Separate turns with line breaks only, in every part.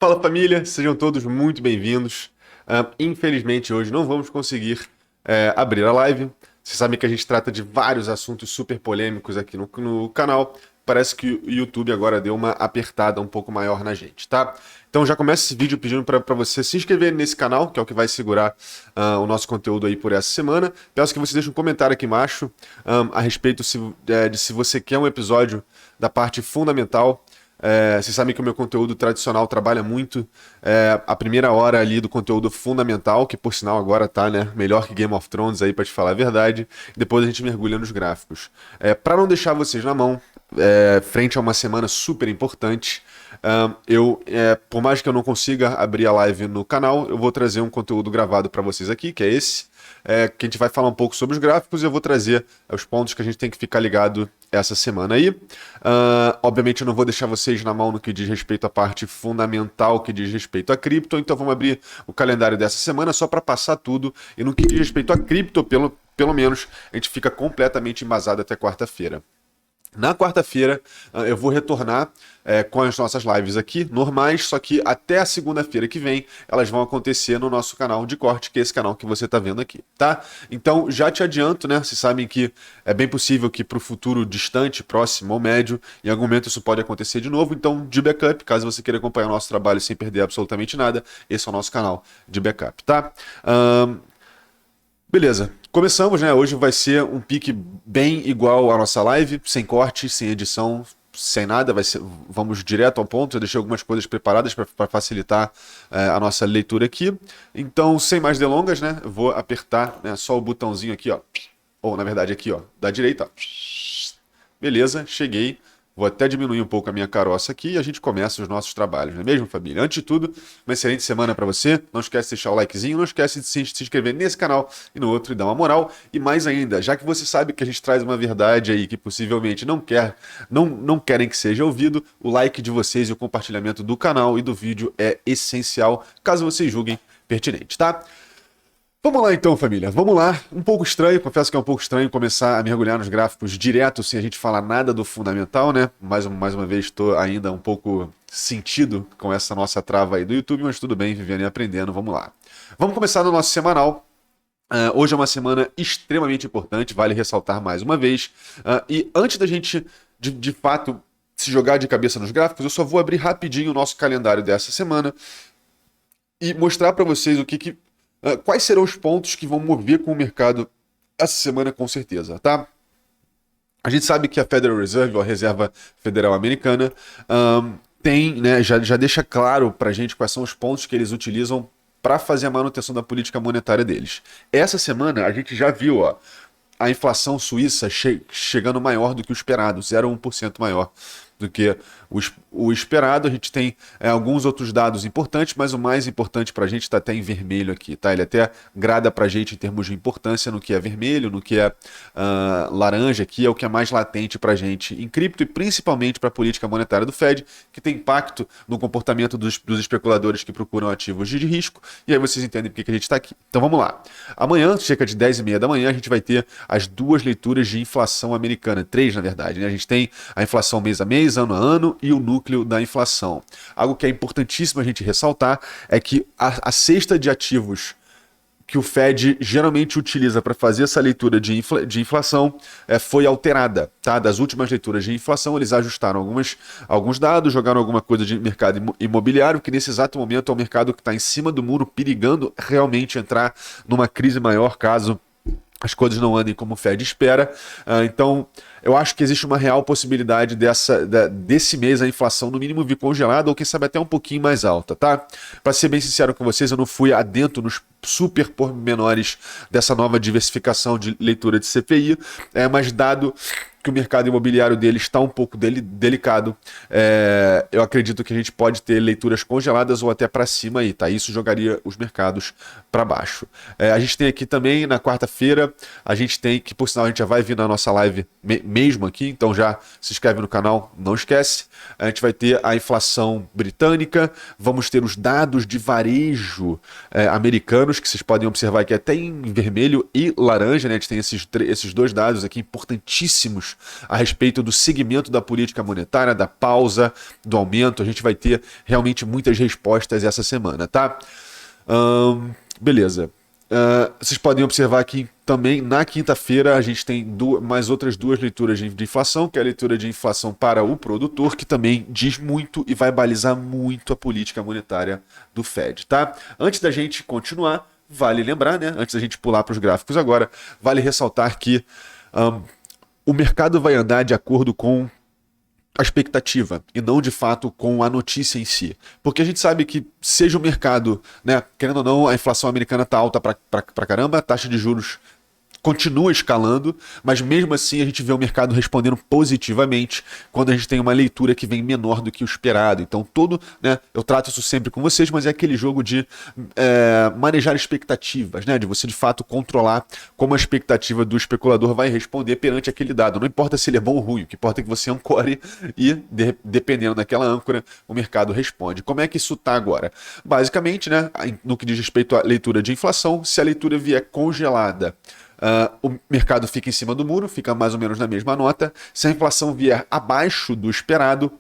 Fala família, sejam todos muito bem-vindos. Infelizmente hoje não vamos conseguir abrir a live. Vocês sabem que a gente trata de vários assuntos super polêmicos aqui no canal. Parece que o YouTube agora deu uma apertada um pouco maior na gente, tá? Então já começa esse vídeo pedindo para você se inscrever nesse canal, que é o que vai segurar o nosso conteúdo aí por essa semana. Peço que você deixe um comentário aqui embaixo a respeito de se você quer um episódio da parte fundamental. Vocês sabem que o meu conteúdo tradicional trabalha muito a primeira hora ali do conteúdo fundamental, que por sinal agora tá, né, melhor que Game of Thrones aí, pra te falar a verdade. Depois a gente mergulha nos gráficos. Para não deixar vocês na mão, frente a uma semana super importante, por mais que eu não consiga abrir a live no canal, eu vou trazer um conteúdo gravado para vocês aqui, que é esse. Que a gente vai falar um pouco sobre os gráficos e eu vou trazer os pontos que a gente tem que ficar ligado essa semana aí. Obviamente eu não vou deixar vocês na mão no que diz respeito à parte fundamental, que diz respeito a cripto, então vamos abrir o calendário dessa semana só para passar tudo, e no que diz respeito a cripto, pelo menos, a gente fica completamente embasado até quarta-feira. Na quarta-feira eu vou retornar com as nossas lives aqui, normais, só que até a segunda-feira que vem elas vão acontecer no nosso canal de corte, que é esse canal que você está vendo aqui, tá? Então já te adianto, né? Vocês sabem que é bem possível que para o futuro distante, próximo ou médio, em algum momento isso pode acontecer de novo, então de backup, caso você queira acompanhar o nosso trabalho sem perder absolutamente nada, esse é o nosso canal de backup, tá? Beleza, começamos, né? Hoje vai ser um pique bem igual à nossa live, sem corte, sem edição, sem nada. Vamos direto ao ponto. Eu deixei algumas coisas preparadas para facilitar a nossa leitura aqui. Então, sem mais delongas, né? Eu vou apertar, né, só o botãozinho aqui, ó. Ou, na verdade, aqui, ó, da direita, ó. Beleza, cheguei. Vou até diminuir um pouco a minha caroça aqui e a gente começa os nossos trabalhos, não é mesmo, família? Antes de tudo, uma excelente semana para você. Não esquece de deixar o likezinho, não esquece de se inscrever nesse canal e no outro e dar uma moral. E mais ainda, já que você sabe que a gente traz uma verdade aí que possivelmente não querem que seja ouvido, o like de vocês e o compartilhamento do canal e do vídeo é essencial, caso vocês julguem pertinente, tá? Vamos lá então, família. Vamos lá. Um pouco estranho, confesso que é um pouco estranho começar a mergulhar nos gráficos direto sem a gente falar nada do fundamental, né? Mais uma vez estou ainda um pouco sentido com essa nossa trava aí do YouTube, mas tudo bem, vivendo e aprendendo, vamos lá. Vamos começar no nosso semanal. Hoje é uma semana extremamente importante, vale ressaltar mais uma vez. E antes da gente, de fato, se jogar de cabeça nos gráficos, eu só vou abrir rapidinho o nosso calendário dessa semana e mostrar para vocês quais serão os pontos que vão mover com o mercado essa semana, com certeza, tá? A gente sabe que a Federal Reserve, ou a Reserva Federal Americana, tem, né, já deixa claro pra gente quais são os pontos que eles utilizam para fazer a manutenção da política monetária deles. Essa semana a gente já viu, ó, a inflação suíça chegando maior do que o esperado, 0,1% maior do que o esperado. A gente tem alguns outros dados importantes, mas o mais importante para a gente está até em vermelho aqui, tá? Ele até grada para a gente em termos de importância no que é vermelho, no que é laranja, que é o que é mais latente para a gente em cripto e principalmente para a política monetária do Fed, que tem impacto no comportamento dos especuladores que procuram ativos de risco, e aí vocês entendem por que a gente está aqui. Então vamos lá. Amanhã, cerca de 10h30 da manhã, a gente vai ter as duas leituras de inflação americana, três na verdade, né? A gente tem a inflação mês a mês, ano a ano, e o núcleo da inflação. Algo que é importantíssimo a gente ressaltar é que a cesta de ativos que o Fed geralmente utiliza para fazer essa leitura de inflação foi alterada, tá? Das últimas leituras de inflação, eles ajustaram alguns dados, jogaram alguma coisa de mercado imobiliário, que nesse exato momento é um mercado que está em cima do muro, perigando realmente entrar numa crise maior caso as coisas não andem como o Fed espera. Então, eu acho que existe uma real possibilidade desse mês a inflação no mínimo vir congelada ou quem sabe até um pouquinho mais alta, tá? Para ser bem sincero com vocês, eu não fui adentro nos super pormenores dessa nova diversificação de leitura de CPI, mas dado que o mercado imobiliário dele está um pouco delicado, eu acredito que a gente pode ter leituras congeladas ou até para cima aí, tá? Isso jogaria os mercados para baixo. A gente tem aqui também na quarta-feira, a gente tem que, por sinal, a gente já vai vir na nossa live mesmo aqui, então já se inscreve no canal, não esquece. A gente vai ter a inflação britânica, vamos ter os dados de varejo americanos, que vocês podem observar aqui até em vermelho e laranja, né? A gente tem esses dois dados aqui importantíssimos a respeito do segmento da política monetária, da pausa, do aumento. A gente vai ter realmente muitas respostas essa semana, tá? Beleza. Vocês podem observar que também na quinta-feira a gente tem mais outras duas leituras de inflação, que é a leitura de inflação para o produtor, que também diz muito e vai balizar muito a política monetária do Fed, tá? Antes da gente continuar, vale lembrar, né? Antes da gente pular para os gráficos agora, vale ressaltar que o mercado vai andar de acordo com a expectativa e não de fato com a notícia em si. Porque a gente sabe que seja o mercado, né, querendo ou não, a inflação americana tá alta pra caramba, a taxa de juros continua escalando, mas mesmo assim a gente vê o mercado respondendo positivamente quando a gente tem uma leitura que vem menor do que o esperado. Então né, eu trato isso sempre com vocês, mas é aquele jogo de manejar expectativas, né, de você de fato controlar como a expectativa do especulador vai responder perante aquele dado. Não importa se ele é bom ou ruim, o que importa é que você ancore e dependendo daquela âncora, o mercado responde. Como é que isso está agora? Basicamente, né, no que diz respeito à leitura de inflação, se a leitura vier congelada, o mercado fica em cima do muro, fica mais ou menos na mesma nota. Se a inflação vier abaixo do esperado,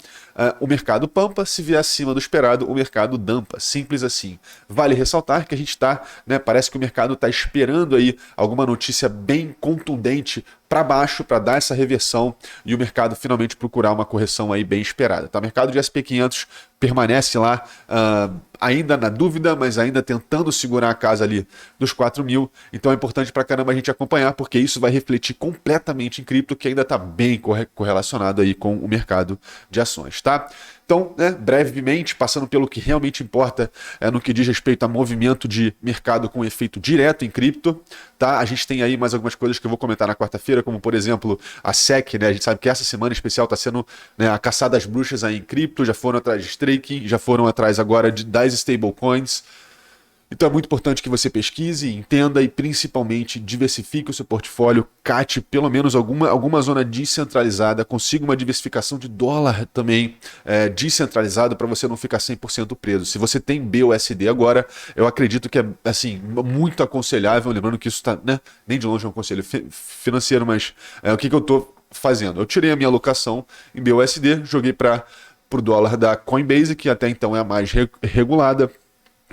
o mercado pampa. Se vier acima do esperado, o mercado dampa. Simples assim. Vale ressaltar que a gente está, né, parece que o mercado está esperando aí alguma notícia bem contundente para baixo para dar essa reversão e o mercado finalmente procurar uma correção aí bem esperada. Tá? O mercado de S&P 500 permanece lá ainda na dúvida, mas ainda tentando segurar a casa ali dos 4.000. Então é importante para caramba a gente acompanhar, porque isso vai refletir completamente em cripto, que ainda está bem correlacionado aí com o mercado de ações, tá? Então, né, brevemente, passando pelo que realmente importa no que diz respeito a movimento de mercado com efeito direto em cripto, tá? A gente tem aí mais algumas coisas que eu vou comentar na quarta-feira, como por exemplo a SEC, né? A gente sabe que essa semana especial está sendo, né, a caçada às bruxas aí em cripto, já foram atrás de staking, já foram atrás agora das stablecoins. Então é muito importante que você pesquise, entenda e principalmente diversifique o seu portfólio, cate pelo menos alguma zona descentralizada, consiga uma diversificação de dólar também descentralizado para você não ficar 100% preso. Se você tem BUSD agora, eu acredito que é assim, muito aconselhável, lembrando que isso está, né, nem de longe é um conselho financeiro, mas o que eu estou fazendo? Eu tirei a minha alocação em BUSD, joguei para o dólar da Coinbase, que até então é a mais regulada,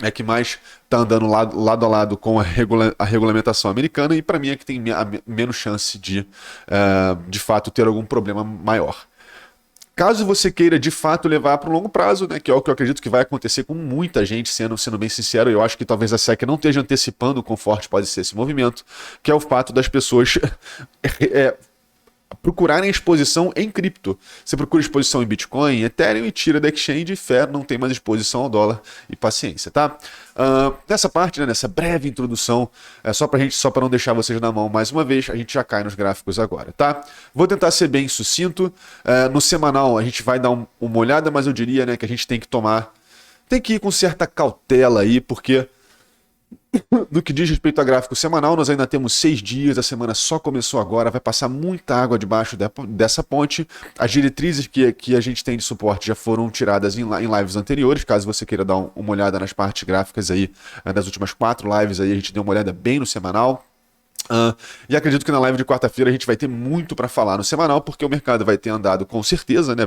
é que mais está andando lado a lado com a regulamentação americana e para mim é que tem menos chance de fato ter algum problema maior. Caso você queira de fato levar para um longo prazo, né, que é o que eu acredito que vai acontecer com muita gente, sendo bem sincero, eu acho que talvez a SEC não esteja antecipando o quão forte pode ser esse movimento, que é o fato das pessoas procurarem exposição em cripto. Você procura exposição em Bitcoin, Ethereum e tira da exchange e fé, não tem mais exposição ao dólar e paciência, tá? Nessa parte, né, nessa breve introdução, só para não deixar vocês na mão mais uma vez, a gente já cai nos gráficos agora, tá? Vou tentar ser bem sucinto. No semanal a gente vai dar uma olhada, mas eu diria, né, que a gente tem que ir com certa cautela aí, porque no que diz respeito a gráfico semanal, nós ainda temos 6 dias, a semana só começou agora, vai passar muita água debaixo dessa ponte. As diretrizes que a gente tem de suporte já foram tiradas em lives anteriores, caso você queira dar uma olhada nas partes gráficas aí, das últimas 4 lives aí, a gente deu uma olhada bem no semanal. E acredito que na live de quarta-feira a gente vai ter muito para falar no semanal, porque o mercado vai ter andado com certeza, né?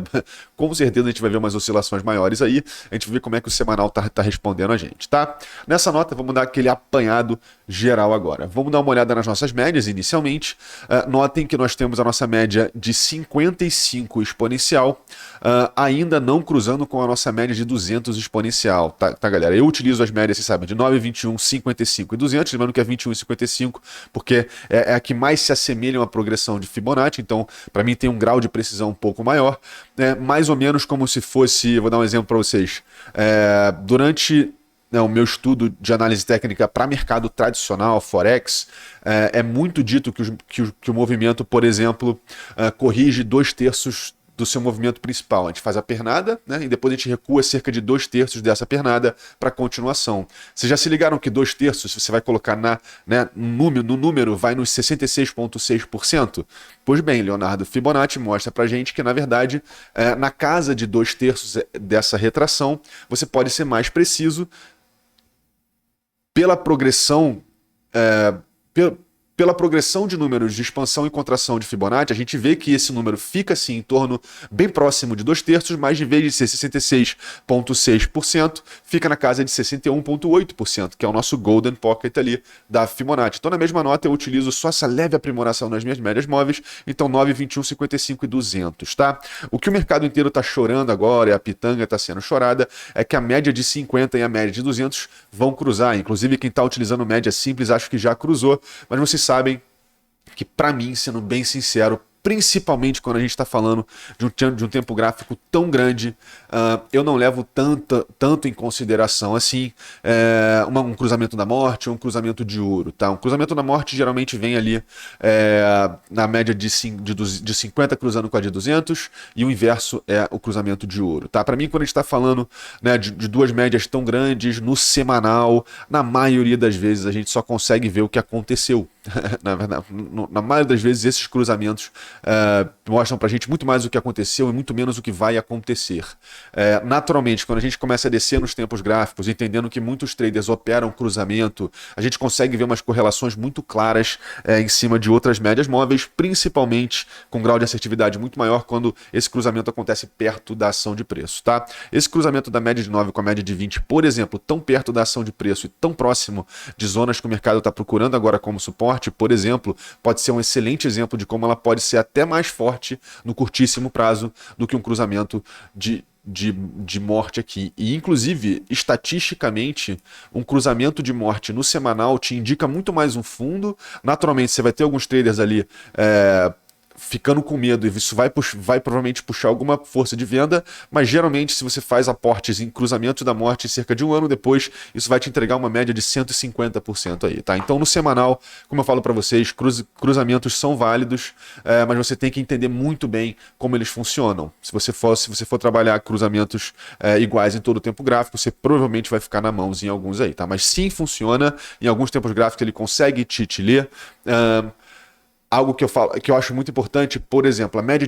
Com certeza a gente vai ver umas oscilações maiores aí, a gente vai ver como é que o semanal tá respondendo a gente, tá? Nessa nota vamos dar aquele apanhado geral agora. Vamos dar uma olhada nas nossas médias inicialmente. Notem que nós temos a nossa média de 55 exponencial, ainda não cruzando com a nossa média de 200 exponencial, tá galera? Eu utilizo as médias, vocês sabem, de 9, 21, 55 e 200, lembrando que é 21 e 55, porque é a que mais se assemelha a uma progressão de Fibonacci, então para mim tem um grau de precisão um pouco maior, mais ou menos como se fosse, vou dar um exemplo para vocês, durante o meu estudo de análise técnica para mercado tradicional, Forex, é muito dito que o movimento, por exemplo, corrige 2/3 do seu movimento principal. A gente faz a pernada, né, e depois a gente recua cerca de 2/3 dessa pernada para continuação. Vocês já se ligaram que 2/3, se você vai colocar no número, vai nos 66,6%? Pois bem, Leonardo Fibonacci mostra para gente que, na verdade, na casa de 2/3 dessa retração, você pode ser mais preciso pela progressão, pela progressão de números de expansão e contração de Fibonacci, a gente vê que esse número fica assim em torno bem próximo de 2/3, mas em vez de ser 66,6%, fica na casa de 61,8%, que é o nosso Golden Pocket ali da Fibonacci. Então, na mesma nota, eu utilizo só essa leve aprimoração nas minhas médias móveis, então 9, 21, 55 e 200, tá? O que o mercado inteiro está chorando agora, e a pitanga está sendo chorada, é que a média de 50 e a média de 200 vão cruzar. Inclusive, quem está utilizando média simples, acho que já cruzou, mas vocês sabem que, para mim, sendo bem sincero, principalmente quando a gente está falando de um tempo gráfico tão grande, eu não levo tanto em consideração assim um cruzamento da morte ou um cruzamento de ouro. Tá? Um cruzamento da morte geralmente vem ali na média de 50 cruzando com a de 200, e o inverso é o cruzamento de ouro. Tá? Para mim, quando a gente está falando, né, de duas médias tão grandes no semanal, na maioria das vezes a gente só consegue ver o que aconteceu. Na verdade, na maioria das vezes esses cruzamentos mostram pra gente muito mais o que aconteceu e muito menos o que vai acontecer. Naturalmente, quando a gente começa a descer nos tempos gráficos, entendendo que muitos traders operam cruzamento, a gente consegue ver umas correlações muito claras em cima de outras médias móveis, principalmente com grau de assertividade muito maior quando esse cruzamento acontece perto da ação de preço. Tá? Esse cruzamento da média de 9 com a média de 20, por exemplo, tão perto da ação de preço e tão próximo de zonas que o mercado está procurando agora como suporte, por exemplo, pode ser um excelente exemplo de como ela pode ser até mais forte no curtíssimo prazo do que um cruzamento de morte aqui. E, inclusive, estatisticamente, um cruzamento de morte no semanal te indica muito mais um fundo. Naturalmente, você vai ter alguns traders ali ficando com medo, e isso vai provavelmente puxar alguma força de venda, mas geralmente se você faz aportes em cruzamento da morte cerca de um ano depois, isso vai te entregar uma média de 150% aí, tá? Então no semanal, como eu falo para vocês, cruzamentos são válidos, mas você tem que entender muito bem como eles funcionam. Se você for trabalhar cruzamentos iguais em todo o tempo gráfico, você provavelmente vai ficar na mãos em alguns aí, tá? Mas sim, funciona, em alguns tempos gráficos ele consegue te ler. Algo que eu acho muito importante, por exemplo, a média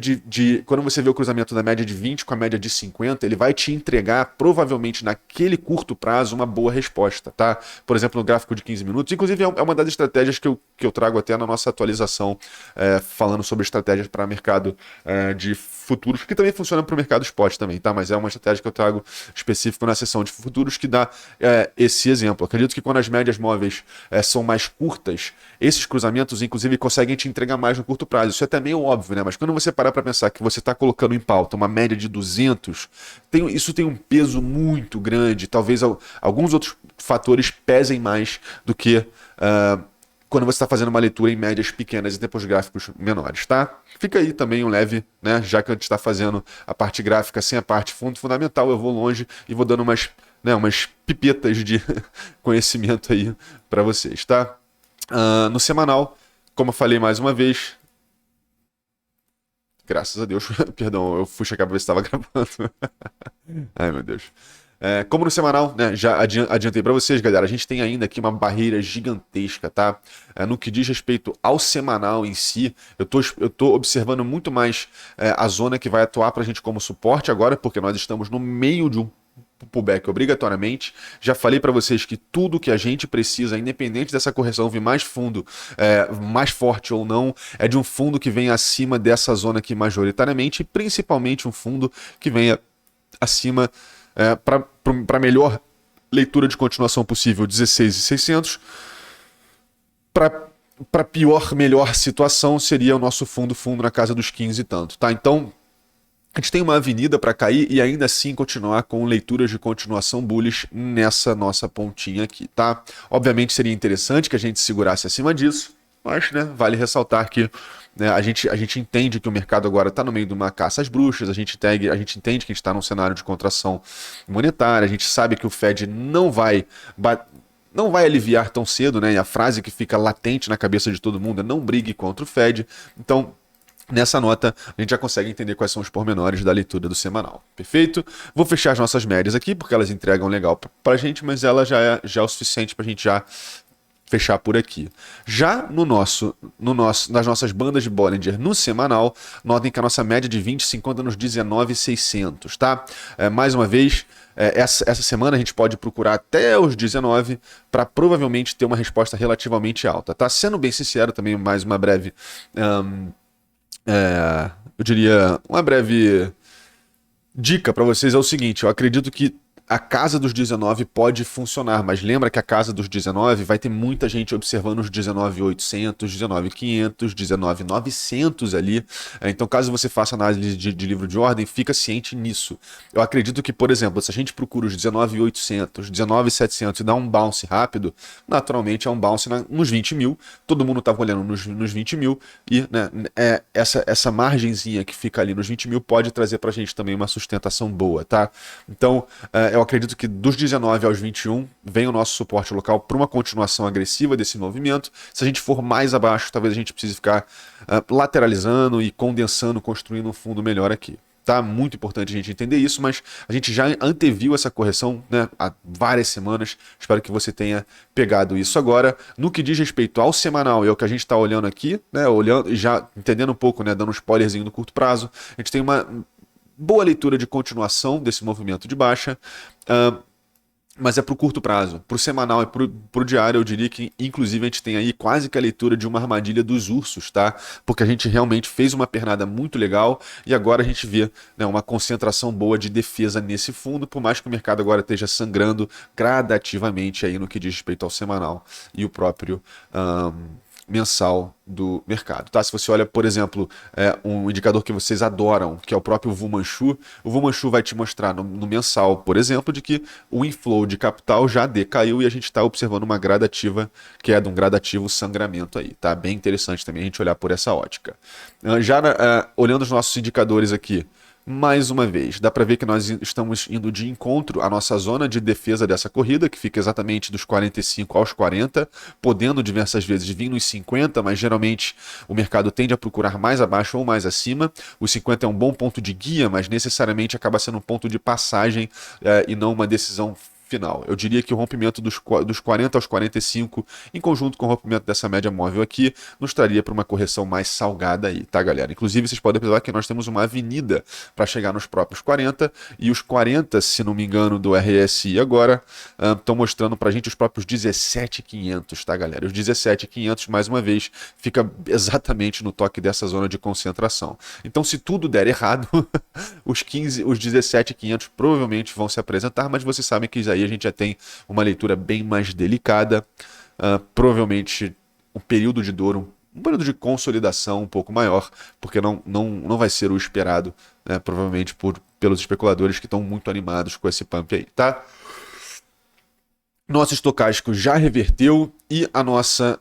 quando você vê o cruzamento da média de 20 com a média de 50, ele vai te entregar, provavelmente naquele curto prazo, uma boa resposta, tá? Por exemplo, no gráfico de 15 minutos. Inclusive, é uma das estratégias que eu trago até na nossa atualização, falando sobre estratégias para mercado de futuros, que também funciona para o mercado spot também, tá? Mas é uma estratégia que eu trago específico na seção de futuros que dá esse exemplo. Acredito que quando as médias móveis são mais curtas, esses cruzamentos, inclusive, conseguem te entregar mais no curto prazo. Isso é até meio óbvio, né? Mas quando você parar para pensar que você está colocando em pauta uma média de 200, isso tem um peso muito grande. Talvez alguns outros fatores pesem mais do que quando você está fazendo uma leitura em médias pequenas e tempos gráficos menores, tá? Fica aí também um leve, né? Já que a gente está fazendo a parte gráfica sem a parte fundamental, eu vou longe e vou dando umas pipetas de conhecimento aí para vocês, tá? No semanal, como eu falei mais uma vez, graças a Deus, perdão, eu fui checar para ver se estava gravando. Ai, meu Deus. Como no semanal, né, já adiantei para vocês, galera, a gente tem ainda aqui uma barreira gigantesca, tá? No que diz respeito ao semanal em si, eu tô observando muito mais a zona que vai atuar para a gente como suporte agora, porque nós estamos no meio de um pullback obrigatoriamente. Já falei para vocês que tudo que a gente precisa, independente dessa correção vir mais fundo, mais forte ou não, é de um fundo que venha acima dessa zona aqui majoritariamente, e principalmente um fundo que venha acima para melhor leitura de continuação possível, 16.600. Para melhor situação seria o nosso fundo na casa dos 15 e tanto, tá? Então a gente tem uma avenida para cair e ainda assim continuar com leituras de continuação bullish nessa nossa pontinha aqui, tá? Obviamente seria interessante que a gente segurasse acima disso, mas, né, vale ressaltar que, né, a gente entende que o mercado agora está no meio de uma caça às bruxas, a gente entende que a gente está num cenário de contração monetária, a gente sabe que o Fed não vai aliviar tão cedo, né? E a frase que fica latente na cabeça de todo mundo é não brigue contra o Fed. Então, nessa nota, a gente já consegue entender quais são os pormenores da leitura do semanal. Perfeito? Vou fechar as nossas médias aqui, porque elas entregam legal para a gente, mas ela já é o suficiente para a gente já fechar por aqui. Já nas nossas bandas de Bollinger no semanal, notem que a nossa média de 20 se encontra nos 19.600, tá? Mais uma vez, essa semana a gente pode procurar até os 19 para provavelmente ter uma resposta relativamente alta. Tá? Sendo bem sincero, também mais uma breve, eu diria, uma breve dica para vocês é o seguinte: eu acredito que a casa dos 19 pode funcionar, mas lembra que a casa dos 19 vai ter muita gente observando os 19.800, 19.500, 19.900 ali. Então, caso você faça análise de livro de ordem, fica ciente nisso. Eu acredito que, por exemplo, se a gente procura os 19.800, 19.700 e dá um bounce rápido, naturalmente é um bounce nos 20 mil. Todo mundo estava olhando nos 20 mil e, né, essa margenzinha que fica ali nos 20 mil pode trazer para a gente também uma sustentação boa, tá? Então, eu acredito que dos 19 aos 21 vem o nosso suporte local para uma continuação agressiva desse movimento. Se a gente for mais abaixo, talvez a gente precise ficar lateralizando e condensando, construindo um fundo melhor aqui. Tá? Muito importante a gente entender isso, mas a gente já anteviu essa correção, né, há várias semanas. Espero que você tenha pegado isso agora. No que diz respeito ao semanal, é o que a gente está olhando aqui, né, olhando, já entendendo um pouco, né, dando um spoilerzinho no curto prazo. A gente tem uma boa leitura de continuação desse movimento de baixa, mas é para o curto prazo. Para o semanal e para o diário, eu diria que, inclusive, a gente tem aí quase que a leitura de uma armadilha dos ursos, tá? Porque a gente realmente fez uma pernada muito legal e agora a gente vê, né, uma concentração boa de defesa nesse fundo, por mais que o mercado agora esteja sangrando gradativamente aí no que diz respeito ao semanal e o próprio mensal do mercado, tá? Se você olha, por exemplo, um indicador que vocês adoram, que é o próprio Wu-Manchu, o Wu-Manchu vai te mostrar no mensal, por exemplo, de que o inflow de capital já decaiu e a gente está observando uma gradativa queda, um gradativo sangramento aí, tá? Bem interessante também a gente olhar por essa ótica. Olhando os nossos indicadores aqui, mais uma vez, dá para ver que nós estamos indo de encontro à nossa zona de defesa dessa corrida, que fica exatamente dos 45 aos 40, podendo diversas vezes vir nos 50, mas geralmente o mercado tende a procurar mais abaixo ou mais acima. Os 50 é um bom ponto de guia, mas necessariamente acaba sendo um ponto de passagem e não uma decisão final. Eu diria que o rompimento dos 40 aos 45, em conjunto com o rompimento dessa média móvel aqui, nos traria para uma correção mais salgada aí, tá, galera? Inclusive, vocês podem observar que nós temos uma avenida para chegar nos próprios 40, e os 40, se não me engano, do RSI agora, estão mostrando para a gente os próprios 17.500, tá, galera? Os 17.500, mais uma vez, fica exatamente no toque dessa zona de concentração. Então, se tudo der errado, os 17.500 provavelmente vão se apresentar, mas vocês sabem que aí a gente já tem uma leitura bem mais delicada, provavelmente um período de dor, um período de consolidação um pouco maior, porque não vai ser o esperado, né, provavelmente pelos especuladores que estão muito animados com esse pump aí, tá? Nosso estocástico já reverteu e a nossa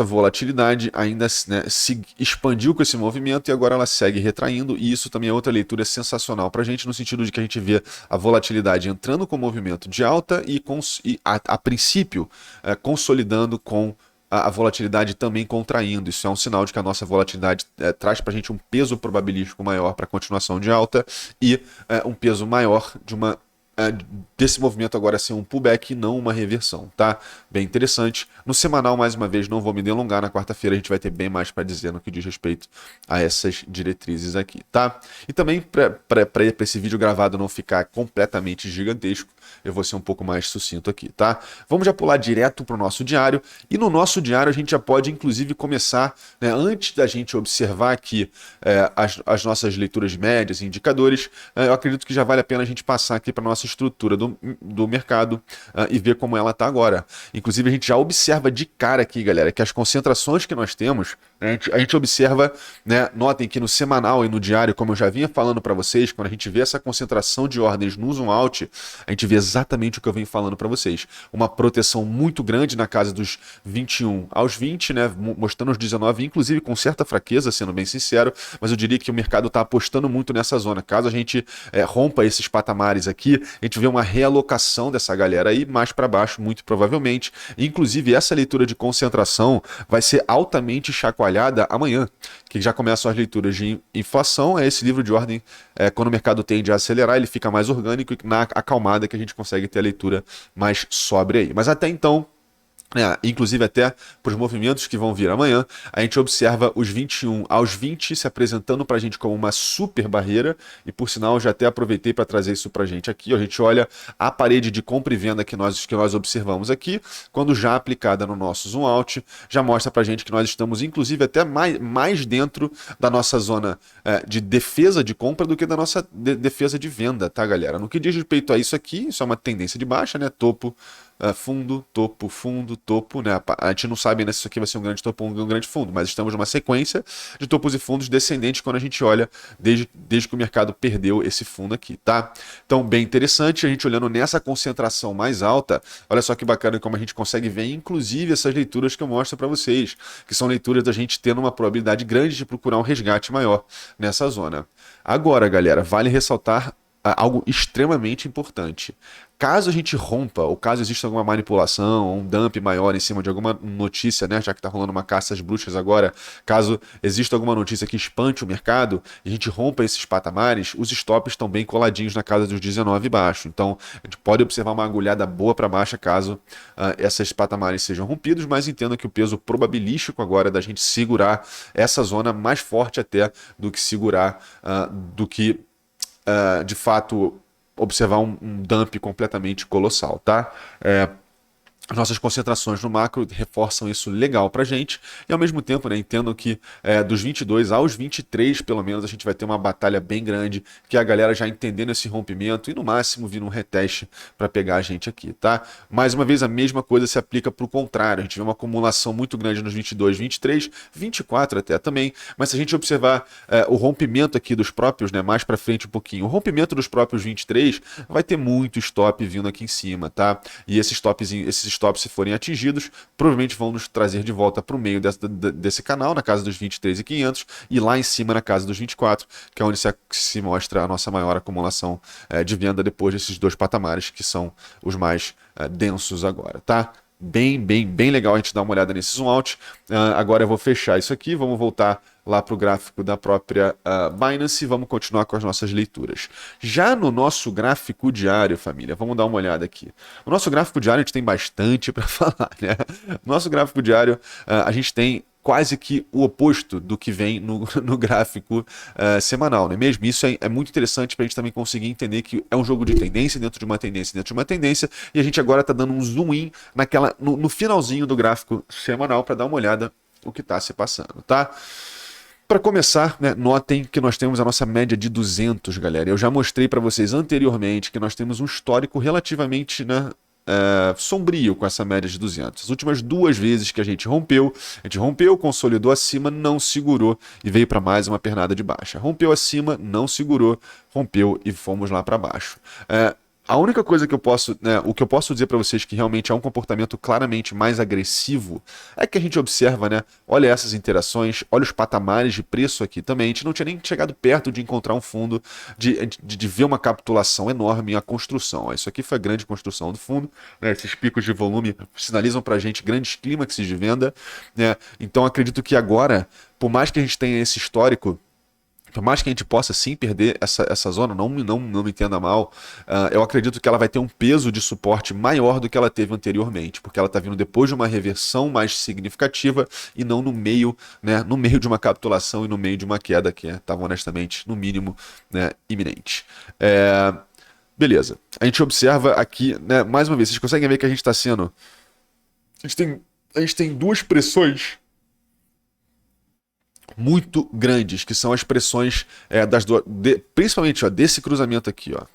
volatilidade ainda, né, se expandiu com esse movimento e agora ela segue retraindo, e isso também é outra leitura sensacional para a gente, no sentido de que a gente vê a volatilidade entrando com movimento de alta e a princípio consolidando com a volatilidade também contraindo. Isso é um sinal de que a nossa volatilidade traz para a gente um peso probabilístico maior para a continuação de alta e um peso maior desse movimento agora ser um pullback e não uma reversão, tá? Bem interessante. No semanal, mais uma vez, não vou me delongar, na quarta-feira a gente vai ter bem mais para dizer no que diz respeito a essas diretrizes aqui, tá? E também, para esse vídeo gravado não ficar completamente gigantesco, eu vou ser um pouco mais sucinto aqui, tá? Vamos já pular direto para o nosso diário, e no nosso diário a gente já pode, inclusive, começar, né, antes da gente observar aqui as nossas leituras médias e indicadores, eu acredito que já vale a pena a gente passar aqui para nossa estrutura do mercado e ver como ela está agora. Inclusive, a gente já observa de cara aqui, galera, que as concentrações que nós temos, né, a gente observa, né, notem que no semanal e no diário, como eu já vinha falando para vocês, quando a gente vê essa concentração de ordens no zoom out, a gente vê exatamente o que eu venho falando para vocês. Uma proteção muito grande na casa dos 21 aos 20, né, mostrando os 19, inclusive com certa fraqueza, sendo bem sincero, mas eu diria que o mercado está apostando muito nessa zona. Caso a gente rompa esses patamares aqui, a gente vê uma realocação dessa galera aí mais para baixo, muito provavelmente. Inclusive, essa leitura de concentração vai ser altamente chacoalhada amanhã, que já começam as leituras de inflação. É esse livro de ordem, quando o mercado tende a acelerar, ele fica mais orgânico, e na acalmada que a gente consegue ter a leitura mais sóbria aí. Mas até então, inclusive até para os movimentos que vão vir amanhã, a gente observa os 21 aos 20 se apresentando para a gente como uma super barreira, e por sinal já até aproveitei para trazer isso para a gente aqui, a gente olha a parede de compra e venda que nós observamos aqui, quando já aplicada no nosso zoom out, já mostra para a gente que nós estamos inclusive até mais dentro da nossa zona de defesa de compra do que da nossa defesa de venda, tá galera? No que diz respeito a isso aqui, isso é uma tendência de baixa, né? Topo, fundo, topo, né? A gente não sabe ainda se isso aqui vai ser um grande topo ou um grande fundo, mas estamos numa sequência de topos e fundos descendentes quando a gente olha desde que o mercado perdeu esse fundo aqui, tá? Então, bem interessante, a gente olhando nessa concentração mais alta, olha só que bacana como a gente consegue ver, inclusive, essas leituras que eu mostro para vocês, que são leituras da gente tendo uma probabilidade grande de procurar um resgate maior nessa zona. Agora, galera, vale ressaltar algo extremamente importante. Caso a gente rompa, ou caso exista alguma manipulação, ou um dump maior em cima de alguma notícia, né, já que está rolando uma caça às bruxas agora, caso exista alguma notícia que espante o mercado, e a gente rompa esses patamares, os stops estão bem coladinhos na casa dos 19 baixo. Então, a gente pode observar uma agulhada boa para baixa caso esses patamares sejam rompidos, mas entenda que o peso probabilístico agora é da gente segurar essa zona mais forte até do que segurar, de fato, observar um dump completamente colossal, tá? As nossas concentrações no macro reforçam isso legal pra gente, e ao mesmo tempo, né, entendo que dos 22 aos 23, pelo menos, a gente vai ter uma batalha bem grande, que é a galera já entendendo esse rompimento e no máximo vir um reteste para pegar a gente aqui, tá? Mais uma vez, a mesma coisa se aplica pro contrário, a gente vê uma acumulação muito grande nos 22, 23, 24 até também, mas se a gente observar o rompimento aqui dos próprios, né, mais para frente um pouquinho, o rompimento dos próprios 23 vai ter muito stop vindo aqui em cima, tá? E esses stops, se forem atingidos, provavelmente vão nos trazer de volta para o meio desse canal, na casa dos 23.500, e lá em cima na casa dos 24, que é onde se mostra a nossa maior acumulação de venda depois desses dois patamares, que são os mais densos agora, tá? Bem legal a gente dar uma olhada nesse zoom out. Agora eu vou fechar isso aqui, vamos voltar lá para o gráfico da própria Binance e vamos continuar com as nossas leituras. Já no nosso gráfico diário, família, vamos dar uma olhada aqui. No nosso gráfico diário a gente tem bastante para falar, né? No nosso gráfico diário a gente tem quase que o oposto do que vem no gráfico semanal, não é mesmo? Isso é muito interessante para a gente também conseguir entender que é um jogo de tendência dentro de uma tendência dentro de uma tendência, e a gente agora está dando um zoom in no finalzinho do gráfico semanal para dar uma olhada o que está se passando, tá? Para começar, né, notem que nós temos a nossa média de 200, galera. Eu já mostrei para vocês anteriormente que nós temos um histórico relativamente, né, sombrio com essa média de 200. As últimas duas vezes que a gente rompeu, consolidou acima, não segurou e veio para mais uma pernada de baixa. Rompeu acima, não segurou, rompeu e fomos lá para baixo. A única coisa que eu posso, né, o que eu posso dizer para vocês que realmente é um comportamento claramente mais agressivo é que a gente observa, né, olha essas interações, olha os patamares de preço aqui também. A gente não tinha nem chegado perto de encontrar um fundo, de ver uma capitulação enorme em a construção. Isso aqui foi a grande construção do fundo, né, esses picos de volume sinalizam para a gente grandes clímaxes de venda, né, então acredito que agora, por mais que a gente tenha esse histórico, por mais que a gente possa sim perder essa zona, não me entenda mal, eu acredito que ela vai ter um peso de suporte maior do que ela teve anteriormente, porque ela está vindo depois de uma reversão mais significativa e não no meio, né, no meio de uma capitulação e no meio de uma queda que estava honestamente, no mínimo, né, iminente. Beleza, a gente observa aqui, né, mais uma vez, vocês conseguem ver que a gente está sendo... A gente tem duas pressões muito grandes, que são as pressões principalmente desse cruzamento aqui, ó.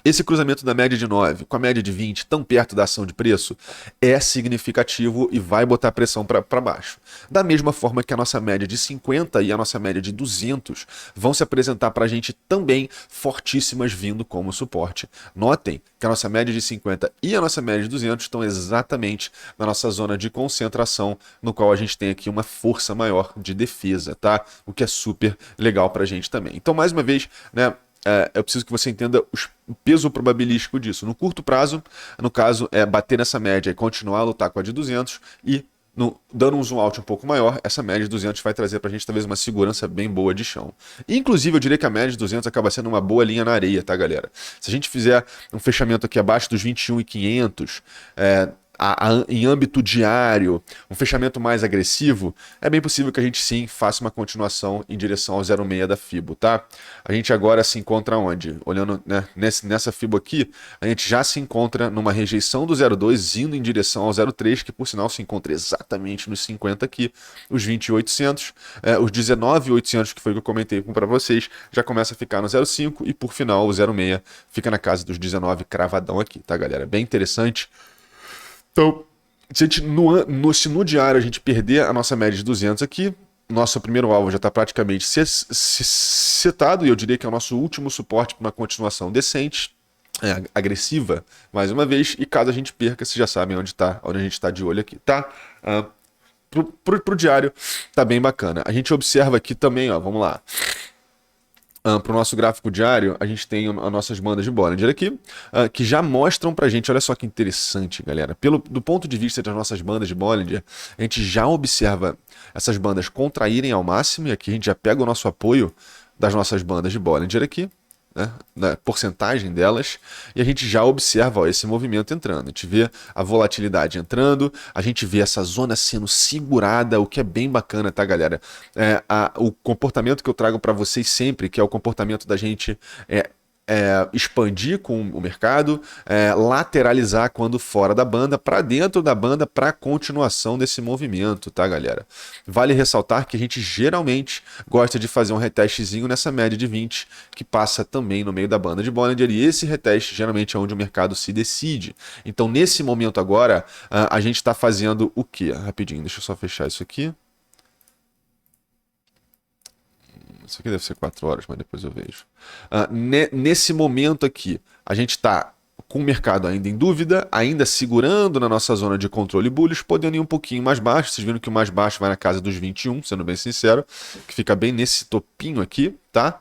Esse cruzamento da média de 9 com a média de 20, tão perto da ação de preço, é significativo e vai botar pressão para baixo. Da mesma forma que a nossa média de 50 e a nossa média de 200 vão se apresentar para a gente também fortíssimas vindo como suporte. Notem que a nossa média de 50 e a nossa média de 200 estão exatamente na nossa zona de concentração, no qual a gente tem aqui uma força maior de defesa, tá? O que é super legal para a gente também. Então, mais uma vez, né, eu preciso que você entenda o peso probabilístico disso. No curto prazo, no caso, é bater nessa média e continuar a lutar com a de 200 e, dando um zoom out um pouco maior, essa média de 200 vai trazer pra gente talvez uma segurança bem boa de chão. Inclusive, eu diria que a média de 200 acaba sendo uma boa linha na areia, tá, galera? Se a gente fizer um fechamento aqui abaixo dos 21.500, em âmbito diário, um fechamento mais agressivo, é bem possível que a gente sim faça uma continuação em direção ao 0,6 da Fibo, tá? A gente agora se encontra onde? Olhando, né, nessa Fibo aqui, a gente já se encontra numa rejeição do 0,2 indo em direção ao 0,3, que por sinal se encontra exatamente nos 50 aqui, os 20.800, os 19.800 que foi o que eu comentei para vocês, já começa a ficar no 0,5 e por final o 0,6 fica na casa dos 19 cravadão aqui, tá galera? Bem interessante. Então, se no diário a gente perder a nossa média de 200 aqui, nosso primeiro alvo já está praticamente setado, e eu diria que é o nosso último suporte para uma continuação decente, agressiva, mais uma vez, e caso a gente perca, vocês já sabem onde a gente está de olho aqui, tá? Pro diário, tá bem bacana. A gente observa aqui também, ó, vamos lá. Para o nosso gráfico diário, a gente tem as nossas bandas de Bollinger aqui, que já mostram para a gente, olha só que interessante, galera. Do ponto de vista das nossas bandas de Bollinger, a gente já observa essas bandas contraírem ao máximo, e aqui a gente já pega o nosso apoio das nossas bandas de Bollinger aqui, né, da porcentagem delas, e a gente já observa, ó, esse movimento entrando. A gente vê a volatilidade entrando, a gente vê essa zona sendo segurada, o que é bem bacana, tá, galera? O comportamento que eu trago para vocês sempre, que é o comportamento da gente expandir com o mercado, lateralizar quando fora da banda, para dentro da banda, para continuação desse movimento, tá, galera? Vale ressaltar que a gente geralmente gosta de fazer um retestezinho nessa média de 20, que passa também no meio da banda de Bollinger, e esse reteste geralmente é onde o mercado se decide. Então, nesse momento agora, a gente está fazendo o quê? Rapidinho, deixa eu só fechar isso aqui. Isso aqui deve ser 4 horas, mas depois eu vejo. Nesse momento aqui, a gente está com o mercado ainda em dúvida, ainda segurando na nossa zona de controle bullish, podendo ir um pouquinho mais baixo. Vocês viram que o mais baixo vai na casa dos 21, sendo bem sincero, que fica bem nesse topinho aqui, tá?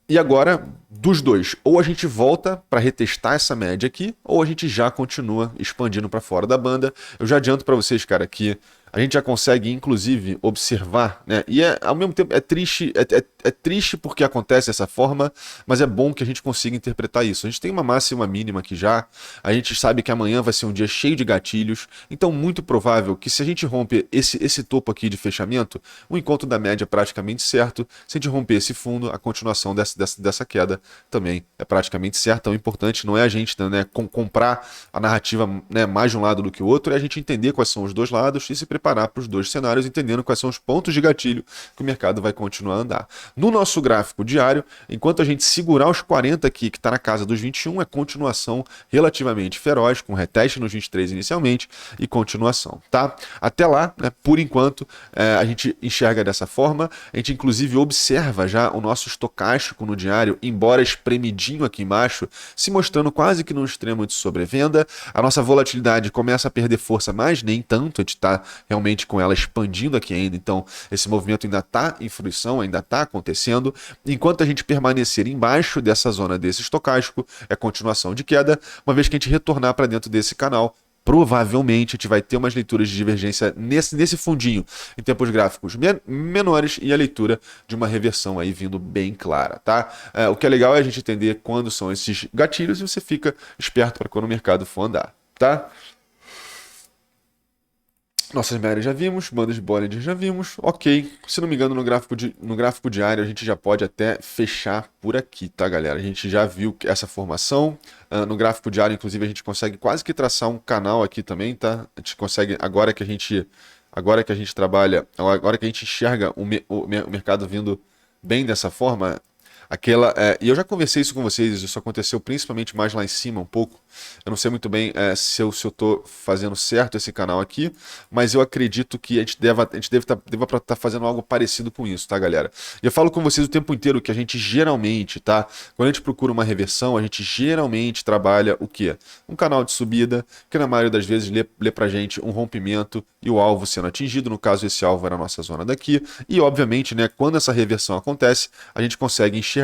E agora, dos dois, ou a gente volta para retestar essa média aqui, ou a gente já continua expandindo para fora da banda. Eu já adianto para vocês, cara, que a gente já consegue, inclusive, observar, né? E ao mesmo tempo é triste, é triste porque acontece dessa forma, mas é bom que a gente consiga interpretar isso. A gente tem uma máxima e uma mínima aqui já, a gente sabe que amanhã vai ser um dia cheio de gatilhos, então muito provável que se a gente romper esse topo aqui de fechamento, o encontro da média é praticamente certo. Se a gente romper esse fundo, a continuação dessa queda também é praticamente certa. O importante não é a gente, né, comprar a narrativa, né, mais de um lado do que o outro, é a gente entender quais são os dois lados e se preparar para os dois cenários, entendendo quais são os pontos de gatilho que o mercado vai continuar a andar. No nosso gráfico diário, enquanto a gente segurar os 40 aqui, que está na casa dos 21, é continuação relativamente feroz, com reteste nos 23 inicialmente e continuação, tá? Até lá, né, por enquanto, a gente enxerga dessa forma. A gente inclusive observa já o nosso estocástico no diário, embora espremidinho aqui embaixo, se mostrando quase que num extremo de sobrevenda. A nossa volatilidade começa a perder força, mas nem tanto. A gente está realmente com ela expandindo aqui ainda, então esse movimento ainda está em fruição, ainda está acontecendo. Enquanto a gente permanecer embaixo dessa zona desse estocástico, é continuação de queda. Uma vez que a gente retornar para dentro desse canal, provavelmente a gente vai ter umas leituras de divergência nesse fundinho em tempos gráficos menores e a leitura de uma reversão aí vindo bem clara, tá? O que é legal é a gente entender quando são esses gatilhos e você fica esperto para quando o mercado for andar, tá? Nossas médias já vimos, bandas de Bollinger já vimos, ok. Se não me engano, no gráfico diário a gente já pode até fechar por aqui, tá, galera? A gente já viu essa formação. No gráfico diário, inclusive, a gente consegue quase que traçar um canal aqui também, tá? A gente consegue, agora que a gente trabalha, agora que a gente enxerga o mercado vindo bem dessa forma, e eu já conversei isso com vocês, isso aconteceu principalmente mais lá em cima um pouco. Eu não sei muito bem se eu tô fazendo certo esse canal aqui, mas eu acredito que a gente deva estar fazendo algo parecido com isso, tá, galera? E eu falo com vocês o tempo inteiro que a gente geralmente, tá? Quando a gente procura uma reversão, a gente geralmente trabalha o quê? Um canal de subida, que na maioria das vezes lê pra gente um rompimento e o alvo sendo atingido. No caso, esse alvo era a nossa zona daqui. E, obviamente, né, quando essa reversão acontece, a gente consegue enxergar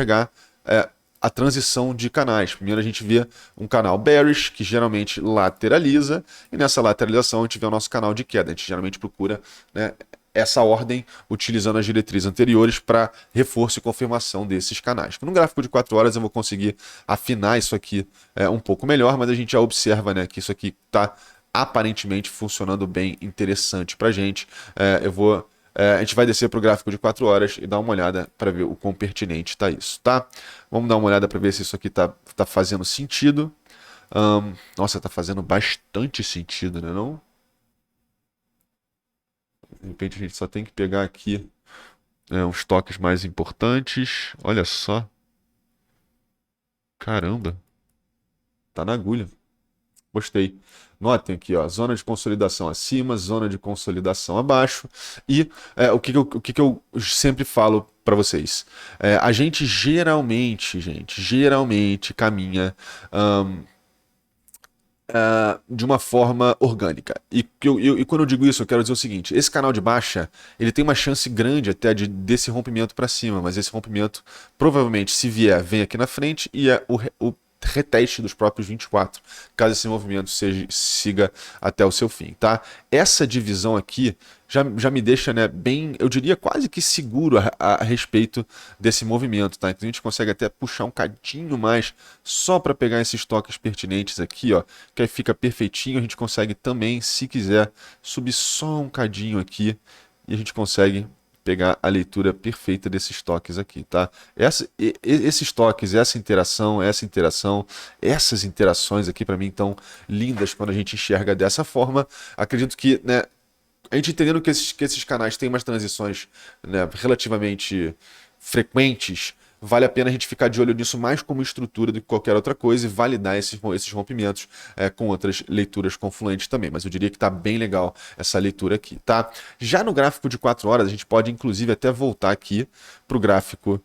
a transição de canais. Primeiro a gente vê um canal bearish, que geralmente lateraliza, e nessa lateralização a gente vê o nosso canal de queda. A gente geralmente procura, né, essa ordem utilizando as diretrizes anteriores para reforço e confirmação desses canais. No gráfico de 4 horas eu vou conseguir afinar isso aqui um pouco melhor, mas a gente já observa, né, que isso aqui está aparentemente funcionando bem interessante para a gente. A gente vai descer para o gráfico de 4 horas e dar uma olhada para ver o quão pertinente está isso, tá? Vamos dar uma olhada para ver se isso aqui tá fazendo sentido. Nossa, tá fazendo bastante sentido, né, não? De repente a gente só tem que pegar aqui uns toques mais importantes. Olha só. Caramba. Tá na agulha. Gostei. Notem aqui, ó, zona de consolidação acima, zona de consolidação abaixo. E o que eu sempre falo para vocês? A gente geralmente caminha de uma forma orgânica. E quando eu digo isso, eu quero dizer o seguinte: esse canal de baixa, ele tem uma chance grande até desse rompimento para cima, mas esse rompimento, provavelmente, se vier, vem aqui na frente e é o reteste dos próprios 24, caso esse movimento siga até o seu fim, tá? Essa divisão aqui já me deixa, né, bem, eu diria quase que seguro a respeito desse movimento, tá? Então a gente consegue até puxar um cadinho mais só para pegar esses toques pertinentes aqui, ó, que aí fica perfeitinho. A gente consegue também, se quiser, subir só um cadinho aqui e a gente consegue pegar a leitura perfeita desses toques aqui, tá? Esses toques, essa interação, essas interações aqui para mim estão lindas quando a gente enxerga dessa forma. Acredito que, né, a gente entendendo que esses canais têm umas transições, né, relativamente frequentes, vale a pena a gente ficar de olho nisso mais como estrutura do que qualquer outra coisa e validar esses rompimentos com outras leituras confluentes também. Mas eu diria que está bem legal essa leitura aqui, tá? Já no gráfico de 4 horas, a gente pode inclusive até voltar aqui para o gráfico